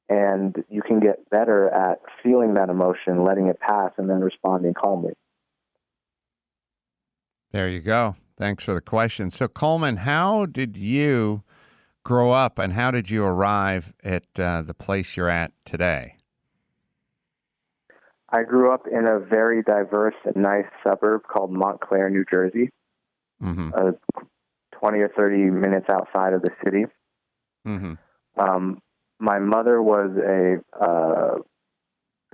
And you can get better at feeling that emotion, letting it pass, and then responding calmly. There you go. Thanks for the question. So, Coleman, how did you grow up and how did you arrive at the place you're at today? I grew up in a very diverse and nice suburb called Montclair, New Jersey, 20 or 30 minutes outside of the city. My mother was a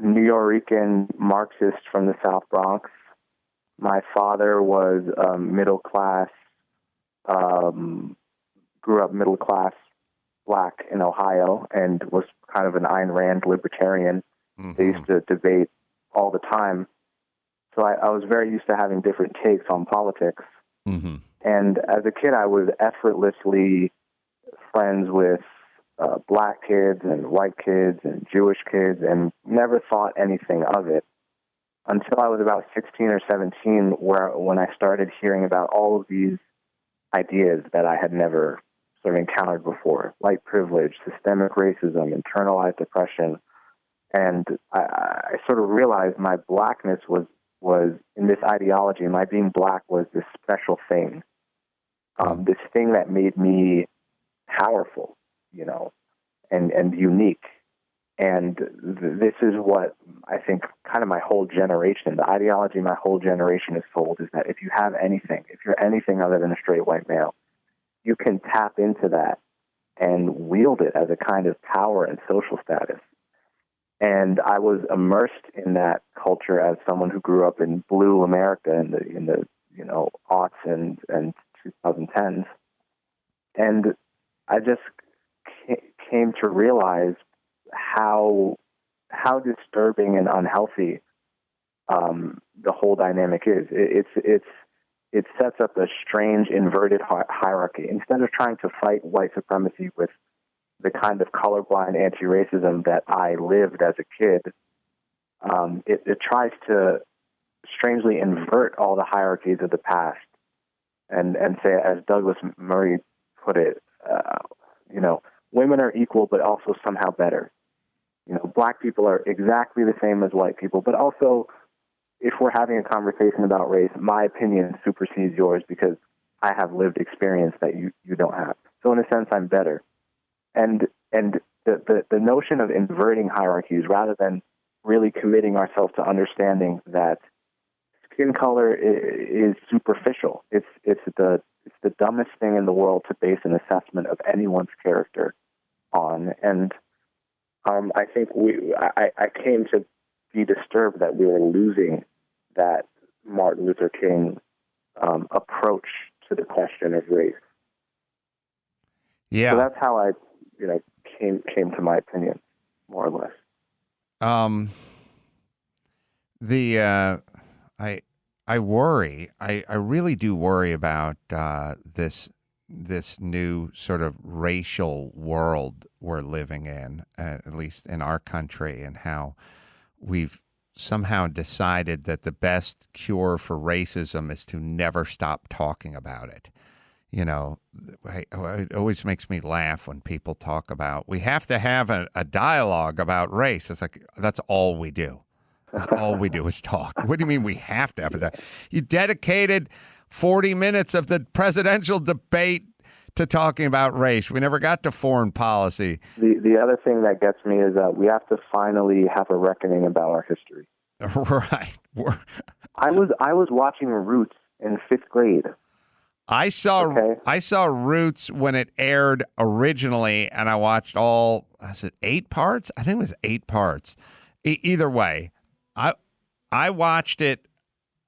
New Yorican Marxist from the South Bronx. My father was middle class, grew up middle class black in Ohio and was kind of an Ayn Rand libertarian. They used to debate all the time. So I was very used to having different takes on politics. And as a kid, I was effortlessly friends with black kids and white kids and Jewish kids and never thought anything of it until I was about 16 or 17, when I started hearing about all of these ideas that I had never sort of encountered before: white privilege, systemic racism, internalized oppression. And I sort of realized my blackness was in this ideology. My being black was this special thing, this thing that made me powerful, and unique. And this is what I think kind of my whole generation, the ideology my whole generation is sold, is that if you're anything other than a straight white male, you can tap into that and wield it as a kind of power and social status. And I was immersed in that culture as someone who grew up in blue America in the aughts and 2010s. And I just came to realize how disturbing and unhealthy the whole dynamic is. It sets up a strange inverted hierarchy. Instead of trying to fight white supremacy with the kind of colorblind anti-racism that I lived as a kid, it tries to strangely invert all the hierarchies of the past and say, as Douglas Murray put it, women are equal but also somehow better. Black people are exactly the same as white people, but also, if we're having a conversation about race, my opinion supersedes yours because I have lived experience that you don't have. So in a sense, I'm better. And the notion of inverting hierarchies rather than really committing ourselves to understanding that skin color is superficial. It's the dumbest thing in the world to base an assessment of anyone's character on. And I think I came to be disturbed that we were losing that Martin Luther King approach to the question of race. Yeah. So that's how I, came to my opinion, more or less. I worry. I really do worry about this new sort of racial world we're living in, at least in our country, and how we've somehow decided that the best cure for racism is to never stop talking about it. you know, it always makes me laugh when people talk about we have to have a dialogue about race. It's like that's all we do. That's all we do is talk. What do you mean we have to have that? You dedicated 40 minutes of the presidential debate to talking about race. We never got to foreign policy. The other thing that gets me is that we have to finally have a reckoning about our history. Right. I was watching Roots in 5th grade. I saw Roots when it aired originally, and I watched all. Was it 8 parts? I think it was 8 parts. Either way, I watched it.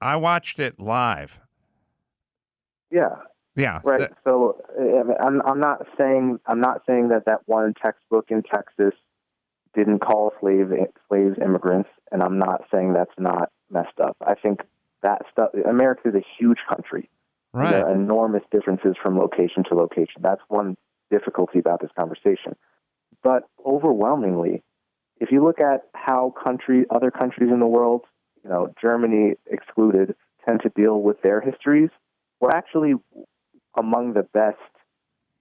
I watched it live. Yeah. Yeah. Right. So I'm not saying that one textbook in Texas didn't call slaves immigrants, and I'm not saying that's not messed up. I think that stuff. America is a huge country. Right. There are enormous differences from location to location. That's one difficulty about this conversation. But overwhelmingly, if you look at how other countries in the world, Germany excluded, tend to deal with their histories, we're actually among the best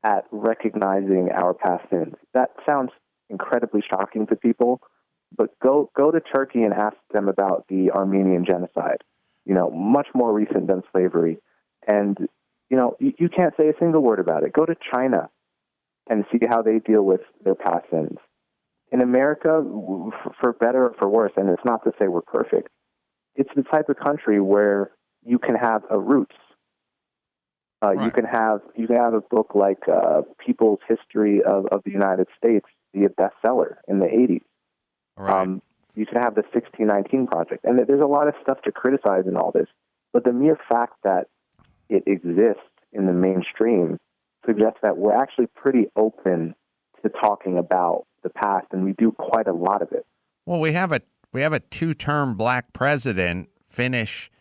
at recognizing our past sins. That sounds incredibly shocking to people, but go to Turkey and ask them about the Armenian genocide, much more recent than slavery. And, you can't say a single word about it. Go to China and see how they deal with their past sins. In America, for better or for worse, and it's not to say we're perfect, it's the type of country where you can have a roots. Right. You can have a book like People's History of the United States be a bestseller in the 80s. Right. You can have the 1619 Project. And there's a lot of stuff to criticize in all this. But the mere fact that it exists in the mainstream suggests that we're actually pretty open to talking about the past, and we do quite a lot of it. Well, we have a 2-term black president finish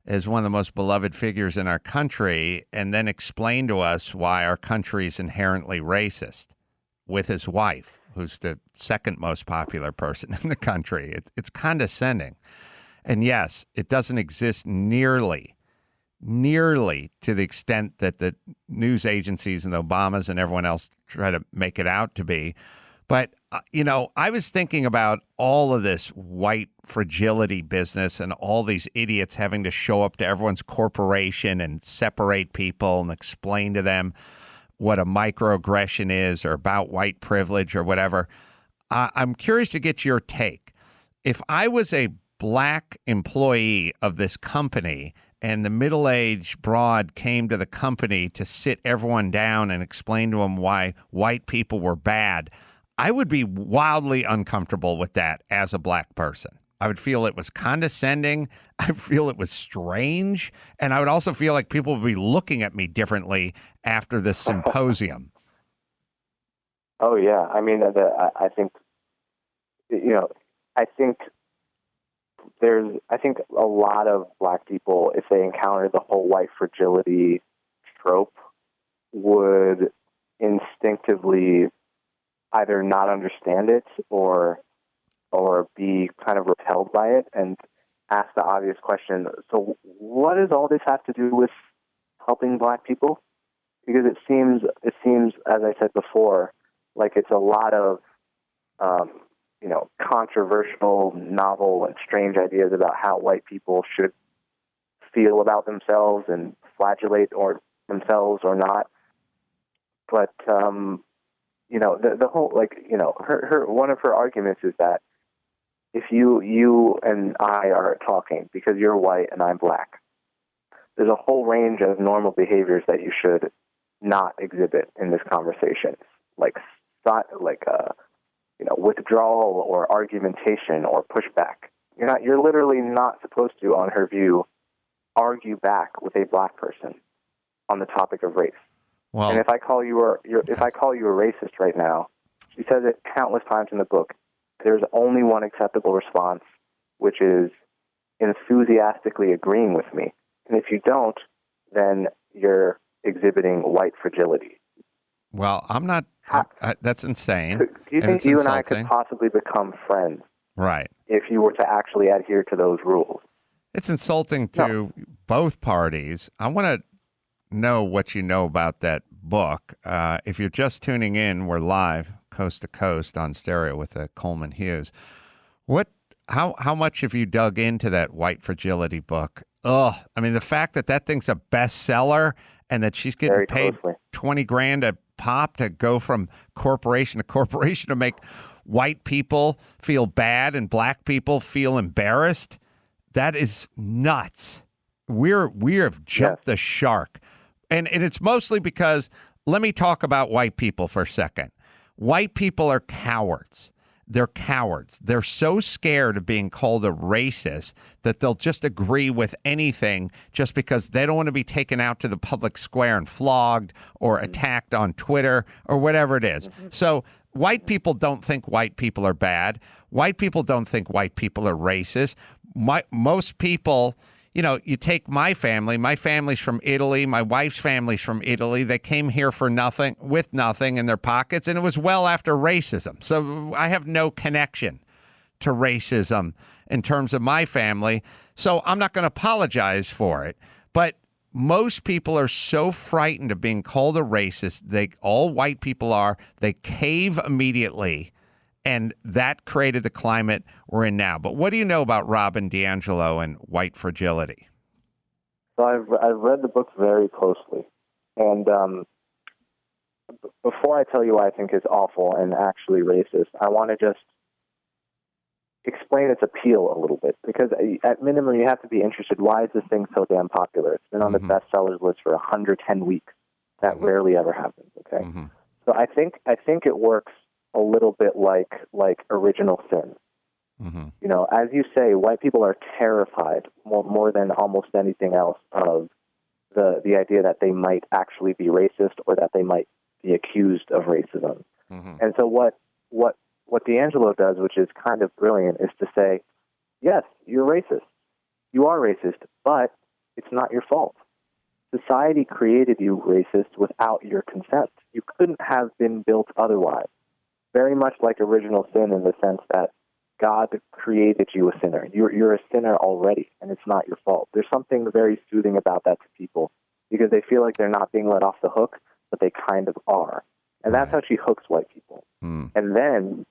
as one of the most beloved figures in our country, and then explain to us why our country is inherently racist with his wife, who's the second most popular person in the country. It's condescending. And yes, it doesn't exist nearly to the extent that the news agencies and the Obamas and everyone else try to make it out to be. But, I was thinking about all of this white fragility business and all these idiots having to show up to everyone's corporation and separate people and explain to them what a microaggression is or about white privilege or whatever. I'm curious to get your take. If I was a black employee of this company and the middle-aged broad came to the company to sit everyone down and explain to them why white people were bad, I would be wildly uncomfortable with that as a black person. I would feel it was condescending. I feel it was strange. And I would also feel like people would be looking at me differently after this symposium. Oh, yeah. I mean, I think a lot of black people, if they encounter the whole white fragility trope, would instinctively either not understand it or be kind of repelled by it and ask the obvious question, so what does all this have to do with helping black people? Because it seems, as I said before, like it's a lot of, controversial, novel, and strange ideas about how white people should feel about themselves and flagellate themselves or not. But, the whole, her one of her arguments is that if you and I are talking because you're white and I'm black, there's a whole range of normal behaviors that you should not exhibit in this conversation, like withdrawal or argumentation or pushback. You're literally not supposed to, on her view, argue back with a black person on the topic of race. Well, and if I call you a racist right now, she says it countless times in the book, there's only one acceptable response, which is enthusiastically agreeing with me. And if you don't, then you're exhibiting white fragility. Well, I'm not. That's insane. Do you think you and I could possibly become friends? Right. If you were to actually adhere to those rules. It's insulting to both parties. I want to know what you know about that book. If you're just tuning in, we're live, coast to coast on stereo with Coleman Hughes. How much have you dug into that White Fragility book? Oh, I mean, the fact that thing's a bestseller and that she's getting paid 20 grand a pop to go from corporation to corporation to make white people feel bad and black people feel embarrassed. That is nuts. We have jumped the shark. And it's mostly because, let me talk about white people for a second. White people are cowards. They're cowards. They're so scared of being called a racist that they'll just agree with anything just because they don't want to be taken out to the public square and flogged or attacked on Twitter or whatever it is. So white people don't think white people are bad. White people don't think white people are racist. Most people, you take my family's from Italy, my wife's family's from Italy. They came here for nothing, with nothing in their pockets, and it was well after racism. So I have no connection to racism in terms of my family, so I'm not going to apologize for it. But most people are so frightened of being called a racist, all white people are, they cave immediately. And that created the climate we're in now. But what do you know about Robin DiAngelo and White Fragility? So I've read the book very closely. And before I tell you why I think it's awful and actually racist, I want to just explain its appeal a little bit. Because at minimum, you have to be interested. Why is this thing so damn popular? It's been on the bestsellers list for 110 weeks. That rarely ever happens, okay? So I think it works a little bit like original sin. As you say, white people are terrified more than almost anything else of the idea that they might actually be racist or that they might be accused of racism. And so what DiAngelo does, which is kind of brilliant, is to say, yes, you're racist. You are racist, but it's not your fault. Society created you racist without your consent. You couldn't have been built otherwise. Very much like original sin in the sense that God created you a sinner. You're a sinner already, and it's not your fault. There's something very soothing about that to people because they feel like they're not being let off the hook, but they kind of are. And that's how she hooks white people. And then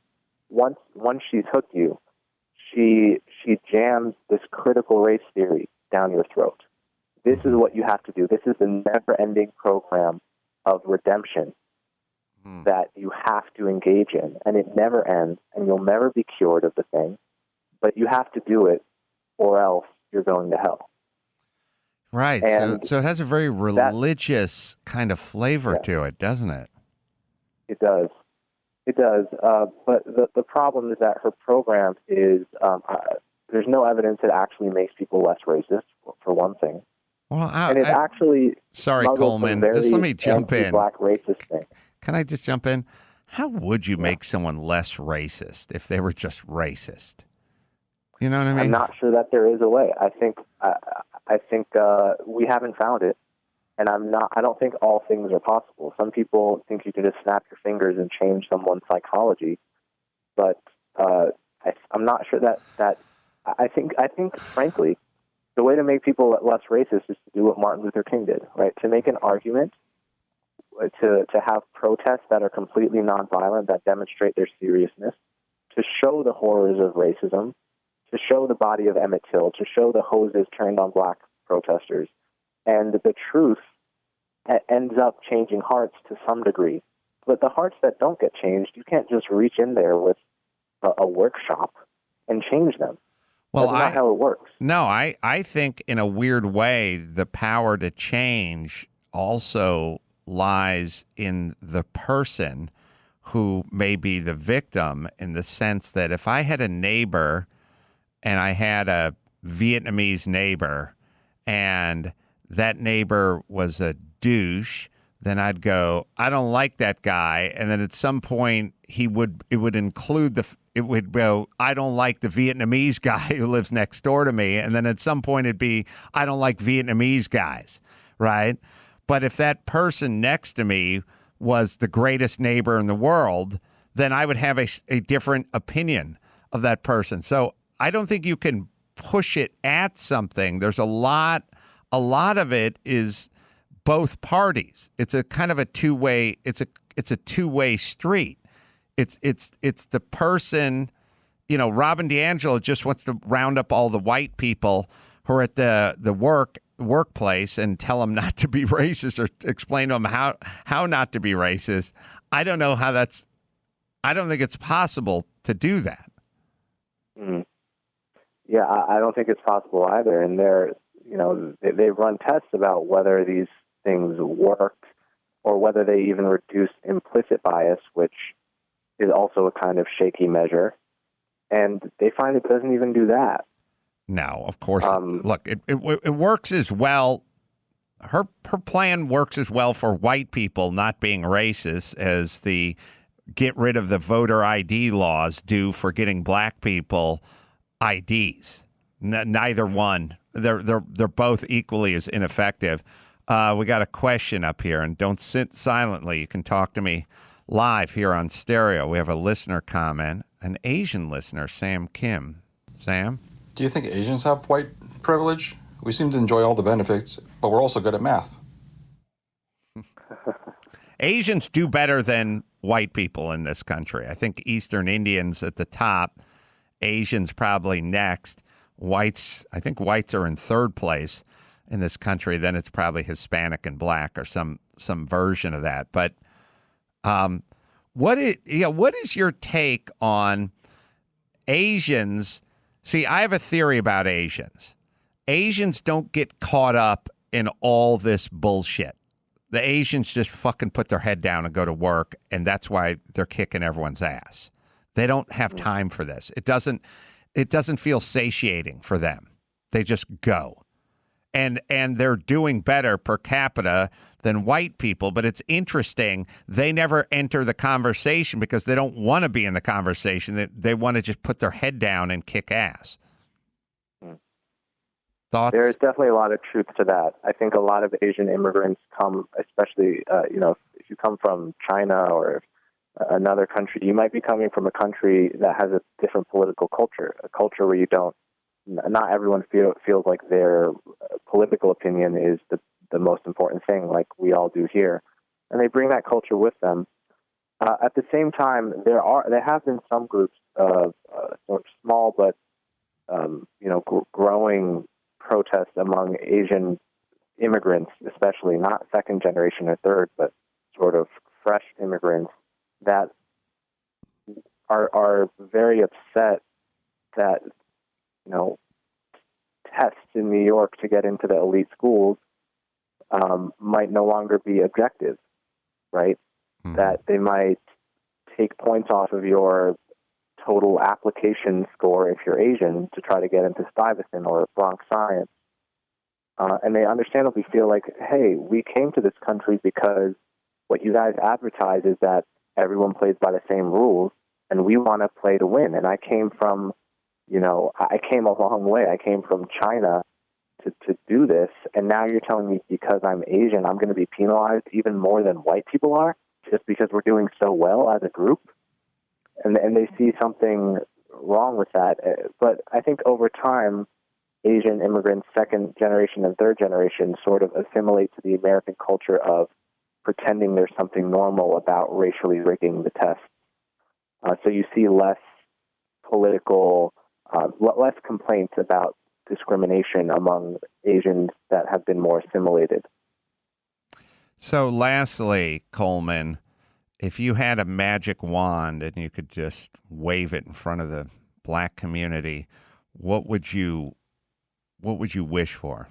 once she's hooked you, she jams this critical race theory down your throat. This is what you have to do. This is the never-ending program of redemption that you have to engage in, and it never ends, and you'll never be cured of the thing, but you have to do it, or else you're going to hell. Right. So it has a very religious kind of flavor to it, doesn't it? It does. It does. But the problem is that her program is there's no evidence it actually makes people less racist, for one thing. Well, and it actually sorry, Coleman, just let me jump in. Black racist thing. Can I just jump in? How would you make someone less racist if they were just racist? You know what I mean? I'm not sure that there is a way. I think we haven't found it, and I don't think all things are possible. Some people think you can just snap your fingers and change someone's psychology, but I'm not sure that. I think frankly, the way to make people less racist is to do what Martin Luther King did, right? To make an argument. To have protests that are completely nonviolent, that demonstrate their seriousness, to show the horrors of racism, to show the body of Emmett Till, to show the hoses turned on black protesters. And the truth ends up changing hearts to some degree. But the hearts that don't get changed, you can't just reach in there with a workshop and change them. Well, that's not how it works. No, I think in a weird way, the power to change also lies in the person who may be the victim, in the sense that if I had a neighbor and I had a Vietnamese neighbor and that neighbor was a douche, then I'd go, I don't like that guy. And then at some point it would go, I don't like the Vietnamese guy who lives next door to me. And then at some point it'd be, I don't like Vietnamese guys, right? But if that person next to me was the greatest neighbor in the world, then I would have a different opinion of that person. So I don't think you can push it at something. There's a lot of it is both parties. It's a kind of a two-way. It's a two-way street. It's the person, Robin DiAngelo just wants to round up all the white people who are at the workplace and tell them not to be racist or explain to them how not to be racist. I don't know how that's. I don't think it's possible to do that. Mm. Yeah, I don't think it's possible either. And they've run tests about whether these things work or whether they even reduce implicit bias, which is also a kind of shaky measure. And they find it doesn't even do that. No, of course. Look, it works as well. Her plan works as well for white people not being racist as the get rid of the voter ID laws do for getting black people IDs. Neither one. They're both equally as ineffective. We got a question up here, and don't sit silently. You can talk to me live here on stereo. We have a listener comment, an Asian listener, Sam Kim. Sam? Do you think Asians have white privilege? We seem to enjoy all the benefits, but we're also good at math. Asians do better than white people in this country. I think Eastern Indians at the top, Asians probably next. I think whites are in third place in this country. Then it's probably Hispanic and black or some version of that. But what is your take on Asians? See, I have a theory about Asians. Asians don't get caught up in all this bullshit. The Asians just fucking put their head down and go to work, and that's why they're kicking everyone's ass. They don't have time for this. It doesn't feel satiating for them. They just go. And they're doing better per capita than white people, but it's interesting. They never enter the conversation because they don't want to be in the conversation. They want to just put their head down and kick ass. Thoughts? There's definitely a lot of truth to that. I think a lot of Asian immigrants come, especially, if you come from China or another country, you might be coming from a country that has a different political culture, a culture where not everyone feels like their political opinion is the most important thing, like we all do here. And they bring that culture with them. At the same time, there have been some groups of sort of small but growing protests among Asian immigrants, especially not second generation or third, but sort of fresh immigrants that are very upset that tests in New York to get into the elite schools might no longer be objective, right? Mm-hmm. That they might take points off of your total application score if you're Asian to try to get into Stuyvesant or Bronx Science. And they understandably feel like, hey, we came to this country because what you guys advertise is that everyone plays by the same rules, and we want to play to win. And I came from, I came a long way. I came from China to do this, and now you're telling me because I'm Asian, I'm going to be penalized even more than white people are just because we're doing so well as a group? And they see something wrong with that. But I think over time, Asian immigrants, second generation and third generation, sort of assimilate to the American culture of pretending there's something normal about racially rigging the tests. So you see less political, less complaints about discrimination among Asians that have been more assimilated. So lastly, Coleman, if you had a magic wand and you could just wave it in front of the black community, what would you wish for?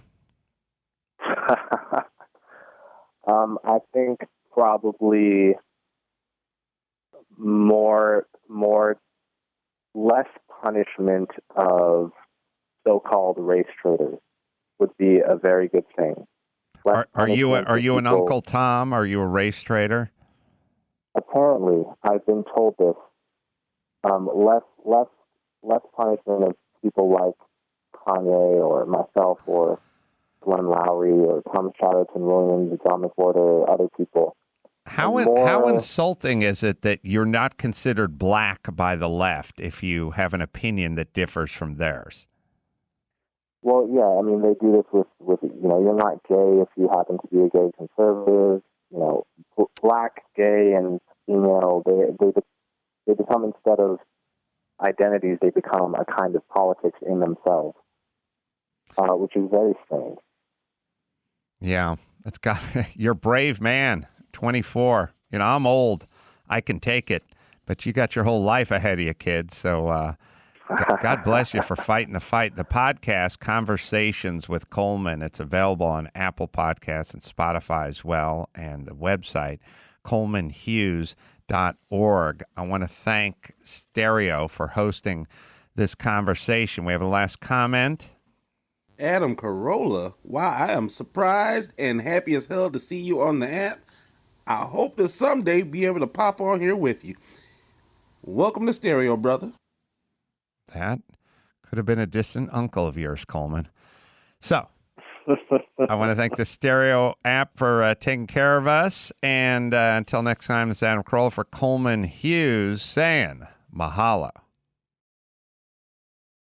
I think probably less punishment of so-called race traitors would be a very good thing. Are you an Uncle Tom? Are you a race traitor? Apparently, I've been told this. Less punishment of people like Kanye or myself or Glenn Lowry or Thomas Chatterton Williams or John McWhorter or other people. How insulting is it that you're not considered black by the left if you have an opinion that differs from theirs? Well, yeah, I mean, they do this with you're not gay if you happen to be a gay conservative. Black, gay, and female, they become, instead of identities, they become a kind of politics in themselves, which is very strange. Yeah, you're a brave man, 24. I'm old. I can take it, but you got your whole life ahead of you, kid. So God bless you for fighting the fight. The podcast, Conversations with Coleman, it's available on Apple Podcasts and Spotify as well, and the website, colemanhughes.org. I want to thank Stereo for hosting this conversation. We have a last comment. Adam Carolla, wow, I am surprised and happy as hell to see you on the app. I hope to someday be able to pop on here with you. Welcome to Stereo, brother. That could have been a distant uncle of yours, Coleman. So I want to thank the Stereo app for taking care of us. And until next time, this is Adam Carolla for Coleman Hughes saying mahalo.